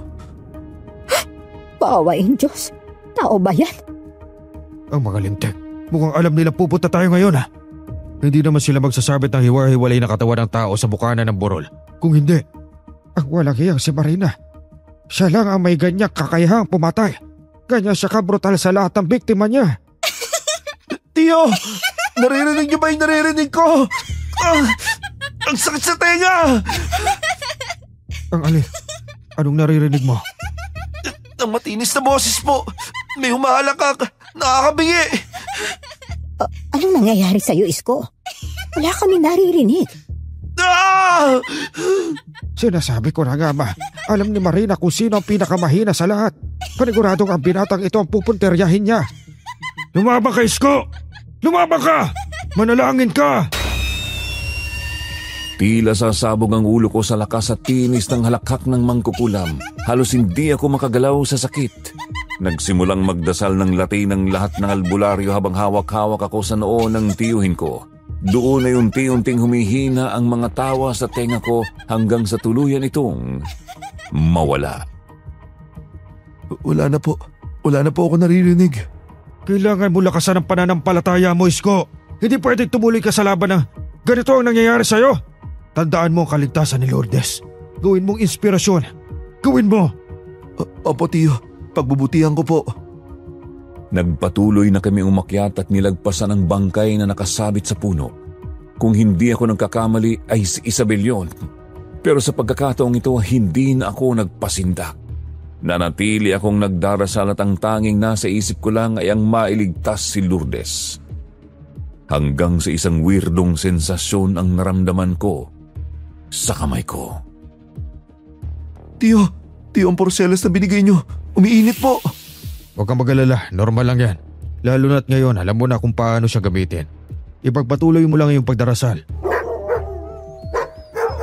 Paawain Diyos, tao ba yan? Ang mga lintik, mukhang alam nila pupunta tayo ngayon ha. Hindi naman sila magsasabit ng hiwa-hiwalay na katawan ng tao sa bukana ng burol. Kung hindi, ang walang hiyang si Marina. Siya lang ang may ganyang kakayahang pumatay. Ganyan siya kabrutal sa lahat ng biktima niya. Tiyo, naririnig niyo ba yung naririnig ko? Ang sakit sa tenga! Ang alin? Anong naririnig mo? Ang matinis na boses po. May humahalakak. Nakakabingi. Anong nangyayari sa'yo, Isko? Wala kami naririnig. Ah! Sinasabi ko na nga ba, alam ni Marina kung sino ang pinakamahina sa lahat. Paniguradong ang binatang ito ang pupunteryahin niya. Lumabang ka, Isko! Lumabang ka! Manalangin ka! Tila sasabog ang ulo ko sa lakas at tinis ng halakhak ng mangkukulam. Halos hindi ako makagalaw sa sakit. Nagsimulang magdasal ng lati ng lahat ng albularyo habang hawak-hawak ako sa noo ng tiyuhin ko. Doon ay unti-unting humihina ang mga tawa sa tenga ko hanggang sa tuluyan itong mawala. Wala na po. Wala na po ako naririnig. Kailangan mo lakasan ang pananampalataya mo, Isko. Hindi pwedeng tumuloy ka sa laban na ganito ang nangyayari sa'yo. Tandaan mo ang kaligtasan ni Lourdes. Gawin mong inspirasyon. Gawin mo. Opo, tiyo. Pagbubutihan ko po. Nagpatuloy na kami umakyat at nilagpasan ang bangkay na nakasabit sa puno. Kung hindi ako nagkakamali ay si Isabel yun. Pero sa pagkakataong ito, hindi na ako nagpasindak. Nanatili akong nagdarasal at ang tanging nasa isip ko lang ay ang mailigtas si Lourdes. Hanggang sa isang weirdong sensasyon ang naramdaman ko sa kamay ko. Tiyo, ang porselas na binigay nyo. Umiinit po. Huwag kang mag-alala, normal lang yan. Lalo na't ngayon, alam mo na kung paano siya gamitin. Ipagpatuloy mo lang yung pagdarasal.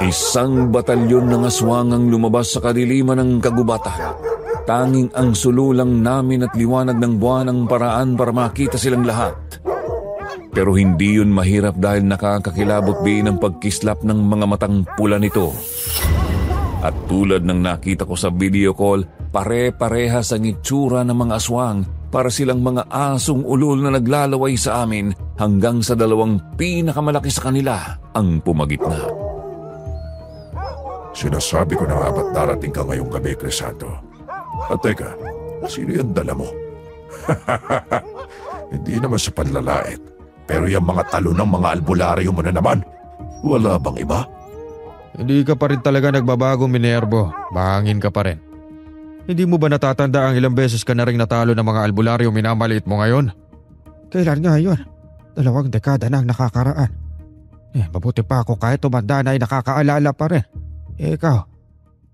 Isang batalyon ng aswang ang lumabas sa kadiliman ng kagubatan. Tanging ang sululang namin at liwanag ng buwan ang paraan para makita silang lahat. Pero hindi yun mahirap dahil nakakakilabot din ang pagkislap ng mga matang pula nito. At tulad ng nakita ko sa video call, pare-parehas ang itsura ng mga aswang para silang mga asong ulol na naglalaway sa amin hanggang sa dalawang pinakamalaki sa kanila ang pumagitna. Sinasabi ko na nga ba't darating ka ngayong gabi, Crisanto? At teka, sino yung dala mo? Hindi naman sa panlalait, pero yung mga talo ng mga albularyo mo na naman, wala bang iba? Hindi ka pa rin talaga nagbabago, Minervo. Mahangin ka pa rin. Hindi mo ba natatanda ang ilang beses ka na rin natalo ng mga albularyo minamaliit mo ngayon? Kailan nga yun? 2 dekada na ang nakakaraan. Mabuti pa ako kahit tumanda na ay nakakaalala pa rin. Ikaw,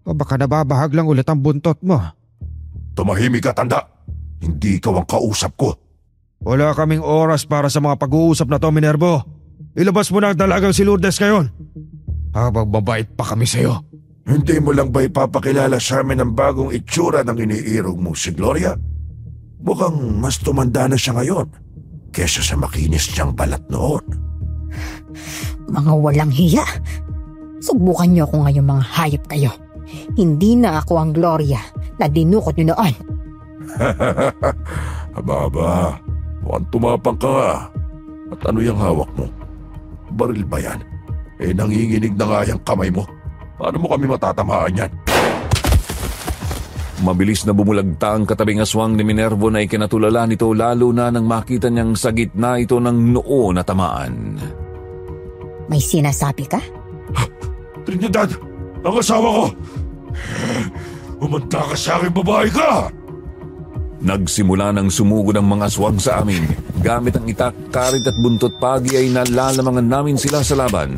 o baka nababahag lang ulit ang buntot mo. Tumahimik ka, tanda. Hindi ikaw ang kausap ko. Wala kaming oras para sa mga pag-uusap na to, Minervo. Ilabas mo na ang dalagang si Lourdes ngayon. Habang mabait pa kami sa'yo. Hindi mo lang ba ipapakilala sa amin ang bagong itsura ng iniirog mo si Gloria? Mukhang mas tumanda na siya ngayon kesa sa makinis niyang balat noon. Mga walang hiya. Subukan niyo ako ngayon, mga hayop kayo. Hindi na ako ang Gloria na dinukot niyo noon. Aba, mukhang tumapang ka nga. At ano yung hawak mo? Baril ba yan? Nanginginig na nga yung kamay mo. Paano mo kami matatamaan yan? Mabilis na bumulagta ang katabing aswang ni Minervo na ikinatulala nito lalo na nang makita niyang sa gitna ito ng noo na tamaan. May sinasabi ka? Trinidad! Ang asawa ko! Umanta ka sa akin, babae ka! Nagsimula ng sumugod ang mga aswang sa amin. Gamit ang itak, karit at buntot pagi ay nalalamangan namin sila sa laban.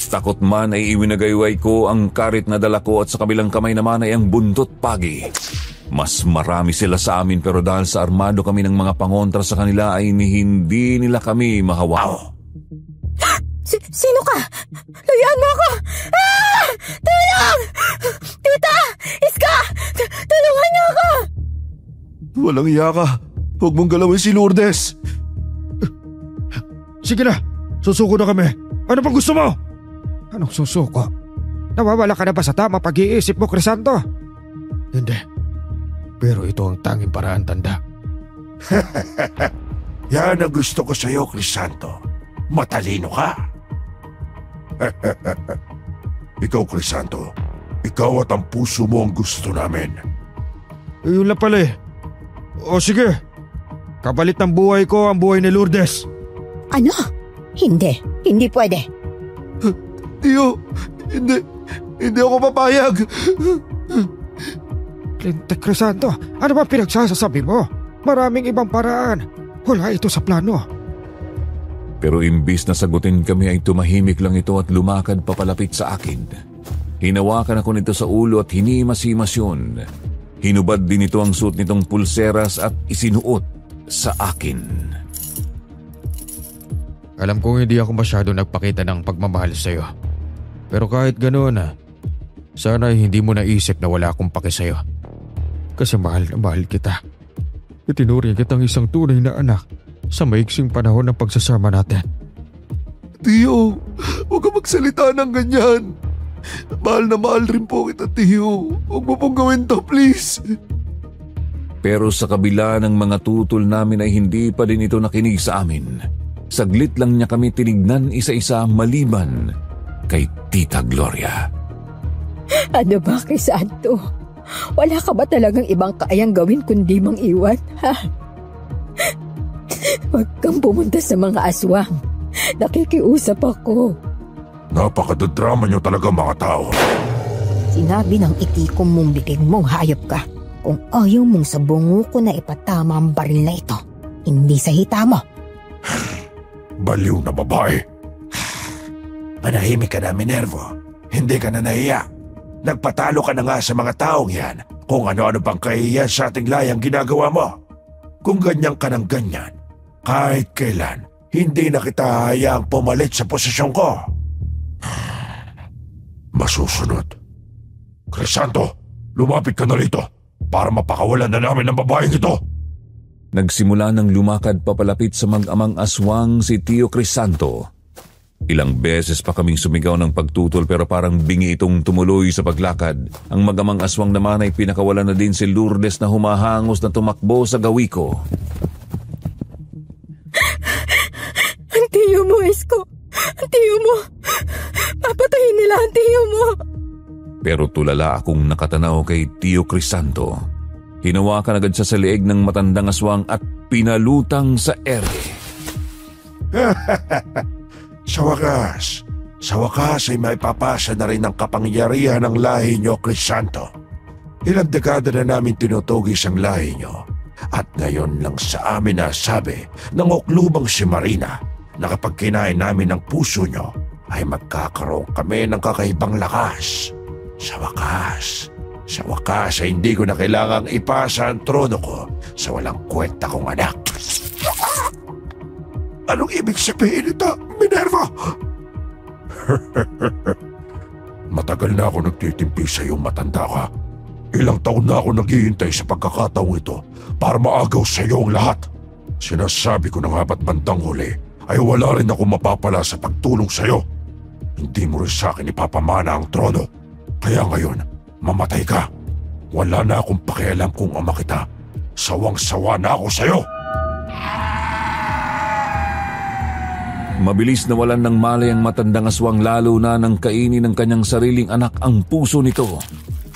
Takot man ay iwinagayway ko ang karit na dala ko at sa kabilang kamay naman ay ang buntot pagi. Mas marami sila sa amin pero dahil sa armado kami ng mga pangontra sa kanila ay hindi nila kami mahawak. Sino ka? Layaan mo ako! Ah! Tulong! Tita! Iska! Tulungan niyo ako! Walang iya ka. Huwag mong galawin si Lourdes. Sige na, susuko na kami. Ano pang gusto mo? Anong susuko? Nawawala ka na ba sa tamang pag-iisip mo, Crisanto? Hindi. Pero ito ang tanging paraan, tanda. Yan ang gusto ko sa'yo, Crisanto. Matalino ka. Ikaw, Crisanto. Ikaw at ang puso mo ang gusto namin. Yun lang pala eh. O sige, kapalit ng buhay ko ang buhay ni Lourdes. Ano? Hindi pwede. Tiyo, hindi ako papayag. Clinton Crisanto, ano ba pinagsasasabi mo? Maraming ibang paraan. Wala ito sa plano. Pero imbis na sagutin kami ay tumahimik lang ito at lumakad papalapit sa akin. Hinawakan ako nito sa ulo at hinimas-himas yun. Hinubad din ito ang suot nitong pulseras at isinuot sa akin. Alam kong hindi ako masyado nagpakita ng pagmamahal sa'yo. Pero kahit ganoon sana hindi mo naisip na wala akong pake sa'yo. Kasi mahal na mahal kita. Itinuring kitang isang tunay na anak sa maiksing panahon ng pagsasama natin. Tio, huwag ka magsalita ng ganyan. Mahal na mahal rin po kita, Tio. Huwag mo pong gawin to, please. Pero sa kabila ng mga tutol namin ay hindi pa din ito nakinig sa amin. Saglit lang niya kami tinignan isa-isa maliban kay Tita Gloria. Ano ba, Crisanto? Wala ka ba talagang ibang kayang gawin kundi mang iwan, ha? Huwag kang pumunta sa mga aswang. Nakikiusap ako. Napakadrama niyo talaga mga tao. Sinabi ng itikom mong bibig mong hayop ka. Kung ayaw mong sa bungo ko na ipatama ang baril na ito, hindi sa hita mo. Baliw na babae. Manahimik ka na, Minervo. Hindi ka na nahiya. Nagpatalo ka na nga sa mga taong yan kung ano-ano pang kahihiyan sa ating layang ginagawa mo. Kung ganyan ka ng ganyan, kahit kailan, hindi na kita hayaang pumalit sa posisyon ko. Masusunod. Crisanto, lumapit ka na rito para mapakawalan na namin ng babaeng ito. Nagsimula ng lumakad papalapit sa mag-amang aswang si Tio Crisanto. Ilang beses pa kaming sumigaw ng pagtutol pero parang bingi itong tumuloy sa paglakad. Ang mag-amang aswang naman ay pinakawalan na din si Lourdes na humahangos na tumakbo sa gawi ko. Ang tiyo mo, Isko! Ang tiyo mo! Papatayin nila ang tiyo mo! Pero tulala akong nakatanaw kay Tio Crisanto. Hinawakan agad siya sa leeg ng matandang aswang at pinalutang sa ere. Sa wakas ay maipapasa na rin ang kapangyarihan ng lahi niyo, Crisanto. Ilang dekada na namin tinutugis ang lahi niyo. At ngayon lang sa amin nasabi ng oklubang si Marina na kapag kinain namin ang puso niyo ay magkakaroon kami ng kakaibang lakas. Sa wakas ay hindi ko na kailangang ipasa ang trono ko sa walang kwenta kong anak. Anong ibig sabihin ito, Minerva? Matagal na ako nagtitimpi sa iyong matanda ka. Ilang taon na ako naghihintay sa pagkakataong ito para maagaw sa iyo ang lahat. Sinasabi ko na nga ba't bandang huli ay wala rin ako mapapala sa pagtulong sa iyo. Hindi mo rin sa akin ipapamana ang trono. Kaya ngayon, mamatay ka. Wala na akong pakialam kung ama kita. Sawang-sawa na ako sa iyo. Mabilis nawalan ng malay ang matandang aswang lalo na nang kainin ng kanyang sariling anak ang puso nito.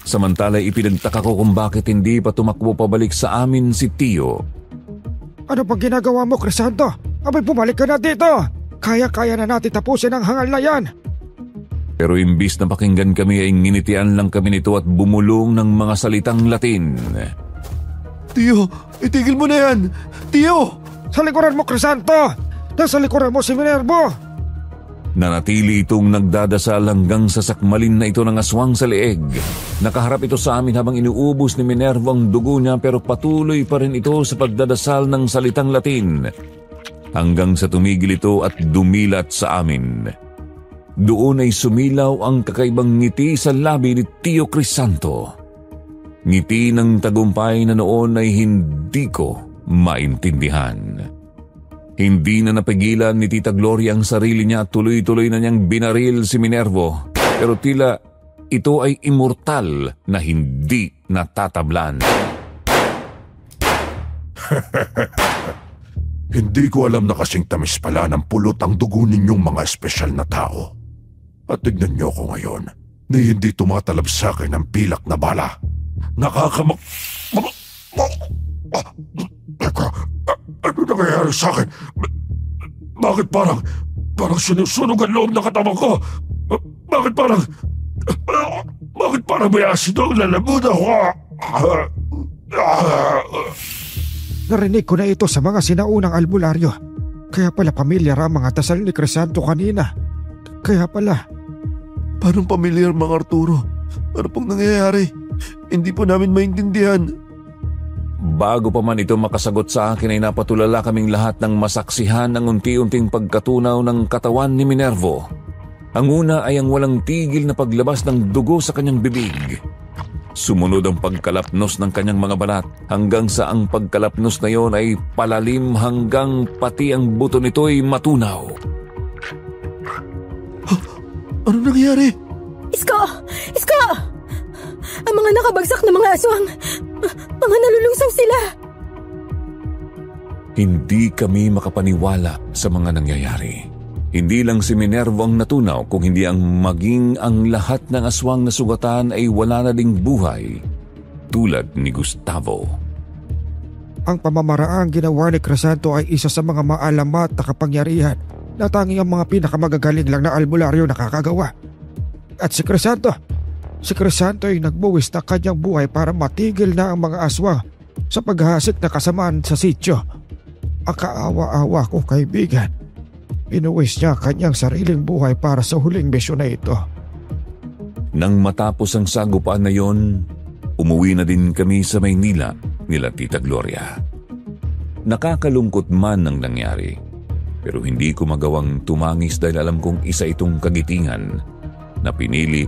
Samantala ipinagtaka ko kung bakit hindi pa tumakbo pabalik sa amin si Tio. Ano pang ginagawa mo, Crisanto? Abay, bumalik ka na dito! Kaya-kaya na natin tapusin ang hangal na yan! Pero imbis na pakinggan kami ay nginitian lang kami nito at bumulong ng mga salitang Latin. Tio, itigil mo na yan! Tio! Sa likuran mo, Crisanto! Nasa likuran mo si Minervo! Nanatili itong nagdadasal hanggang sa sakmalin na ito ng aswang sa leeg. Nakaharap ito sa amin habang inuubos ni Minervo ang dugo niya pero patuloy pa rin ito sa pagdadasal ng salitang Latin. Hanggang sa tumigil ito at dumilat sa amin. Doon ay sumilaw ang kakaibang ngiti sa labi ni Tio Crisanto. Ngiti ng tagumpay na noon ay hindi ko maintindihan. Hindi na napigilan ni Tita Gloria ang sarili niya at tuloy-tuloy na niyang binaril si Minervo. Pero tila ito ay immortal na hindi natatablan. Hindi ko alam na kasing tamis pala ng pulot ang dugo ninyong mga espesyal na tao. At tignan niyo ko ngayon na hindi tumatalab sa akin ang pilak na bala. Ano nangyayari sa akin? Bakit parang sinusunog ang loob ng katawan ko? Bakit parang may asido ang lalamunan ko? Narinig ko na ito sa mga sinaunang albularyo. Kaya pala pamilyar ang mga dasal ni Crisanto kanina. Kaya pala. Parang pamilyar, Mang Arturo. Ano pong nangyayari? Hindi po namin maintindihan. Bago pa man ito makasagot sa akin ay napatulala kaming lahat ng masaksihan ng unti-unting pagkatunaw ng katawan ni Minervo. Ang una ay ang walang tigil na paglabas ng dugo sa kanyang bibig. Sumunod ang pagkalapnos ng kanyang mga balat hanggang sa ang pagkalapnos na yon ay palalim hanggang pati ang buto nito'y matunaw. Ano nangyari? Isko! Isko! Ang mga nakabagsak na mga aswang, mga nalulungsong sila. Hindi kami makapaniwala sa mga nangyayari. Hindi lang si Minervo ang natunaw, kung hindi ang maging ang lahat ng aswang na sugatan ay wala na ding buhay, tulad ni Gustavo. Ang pamamaraang ginawa ni Crisanto ay isa sa mga maalamat na kapangyarihan na tanging ang mga pinakamagagaling lang na albularyo nakakagawa. At si Crisanto ay nagbuwis na kanyang buhay para matigil na ang mga aswang sa paghasik na kasamaan sa sityo. Ang kaawa-awa ko, kaibigan. Pinuwis niya kanyang sariling buhay para sa huling misyon na ito. Nang matapos ang sagupaan na yon, umuwi na din kami sa Maynila nila Tita Gloria. Nakakalungkot man ang nangyari, pero hindi ko magawang tumangis dahil alam kong isa itong kagitingan na pinili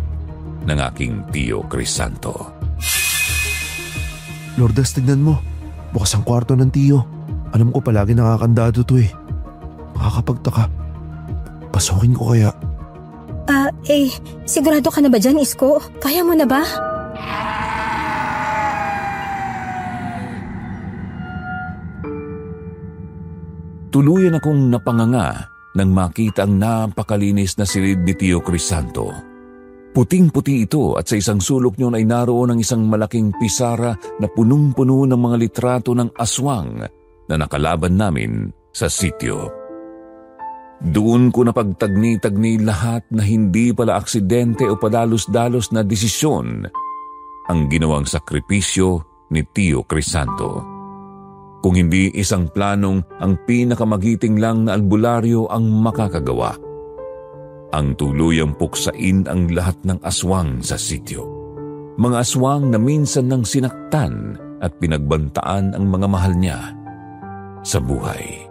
ng aking Tio Crisanto. Lourdes, tignan mo. Bukas ang kwarto ng tiyo. Alam ko palagi nakakandado to eh. Makakapagtaka. Pasokin ko kaya. Sigurado ka na ba dyan, Isko? Kaya mo na ba? Tuluyan akong napanganga nang makita ang napakalinis na silid ni Tio Crisanto. Puting-puti ito at sa isang sulok niyon ay naroon ang isang malaking pisara na punong-puno ng mga litrato ng aswang na nakalaban namin sa sityo. Doon ko napagtagni-tagni lahat na hindi pala aksidente o padalos-dalos na desisyon ang ginawang sakripisyo ni Tio Crisanto. Kung hindi isang planong ang pinakamagiting lang na albularyo ang makakagawa. Ang tuluyang puksain ang lahat ng aswang sa sityo. Mga aswang na minsan nang sinaktan at pinagbantaan ang mga mahal niya sa buhay.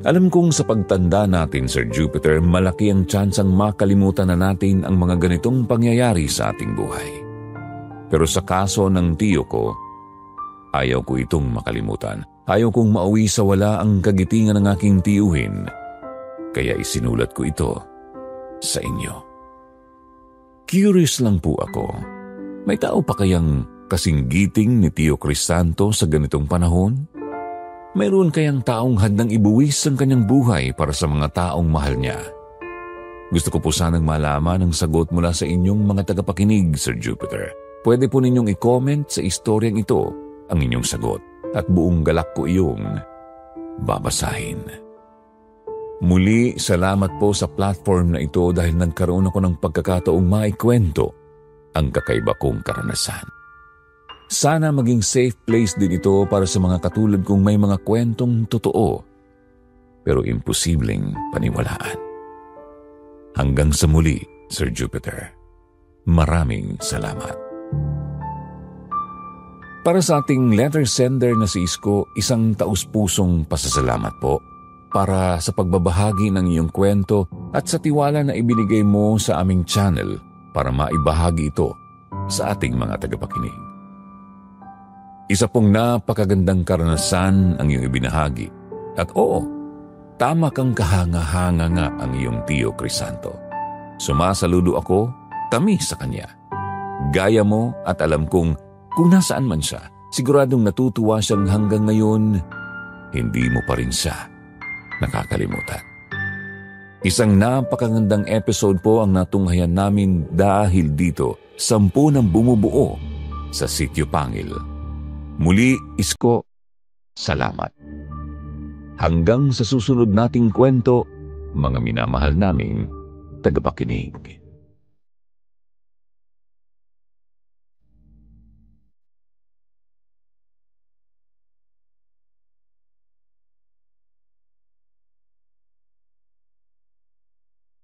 Alam kong sa pagtanda natin, Sir Jupiter, malaki ang tsansang makalimutan na natin ang mga ganitong pangyayari sa ating buhay. Pero sa kaso ng tiyo ko, ayaw ko itong makalimutan. Ayaw kong mauwi sa wala ang kagitingan ng aking tiyuhin. Kaya isinulat ko ito sa inyo. Curious lang po ako. May tao pa kayang kasing giting ni Tio Crisanto sa ganitong panahon? Mayroon kayang taong handang ibuwis ang kanyang buhay para sa mga taong mahal niya? Gusto ko po sanang malaman ang sagot mula sa inyong mga tagapakinig, Sir Jupiter. Pwede po ninyong i-comment sa istoryang ito ang inyong sagot at buong galak ko iyong babasahin. Muli, salamat po sa platform na ito dahil nagkaroon ako ng pagkakataong maikwento ang kakaiba kong karanasan. Sana maging safe place din ito para sa mga katulad kong may mga kwentong totoo pero imposibleng paniwalaan. Hanggang sa muli, Sir Jupiter. Maraming salamat. Para sa ating letter sender na si Isko, isang taus-pusong pasasalamat po para sa pagbabahagi ng iyong kwento at sa tiwala na ibinigay mo sa aming channel para maibahagi ito sa ating mga tagapakinig. Isa pong napakagandang karanasan ang iyong ibinahagi. At oo, tama kang kahanga-hanga nga ang iyong Tio Crisanto. Sumasaludo ako, kami sa kanya. Gaya mo at alam kong kung nasaan man siya, siguradong natutuwa siyang hanggang ngayon, hindi mo pa rin siya nakakalimutan. Isang napakagandang episode po ang natunghayan namin dahil dito, 10 nang bumubuo sa Sitio Pangil. Muli, Isko, salamat. Hanggang sa susunod nating kwento, mga minamahal naming tagapakinig.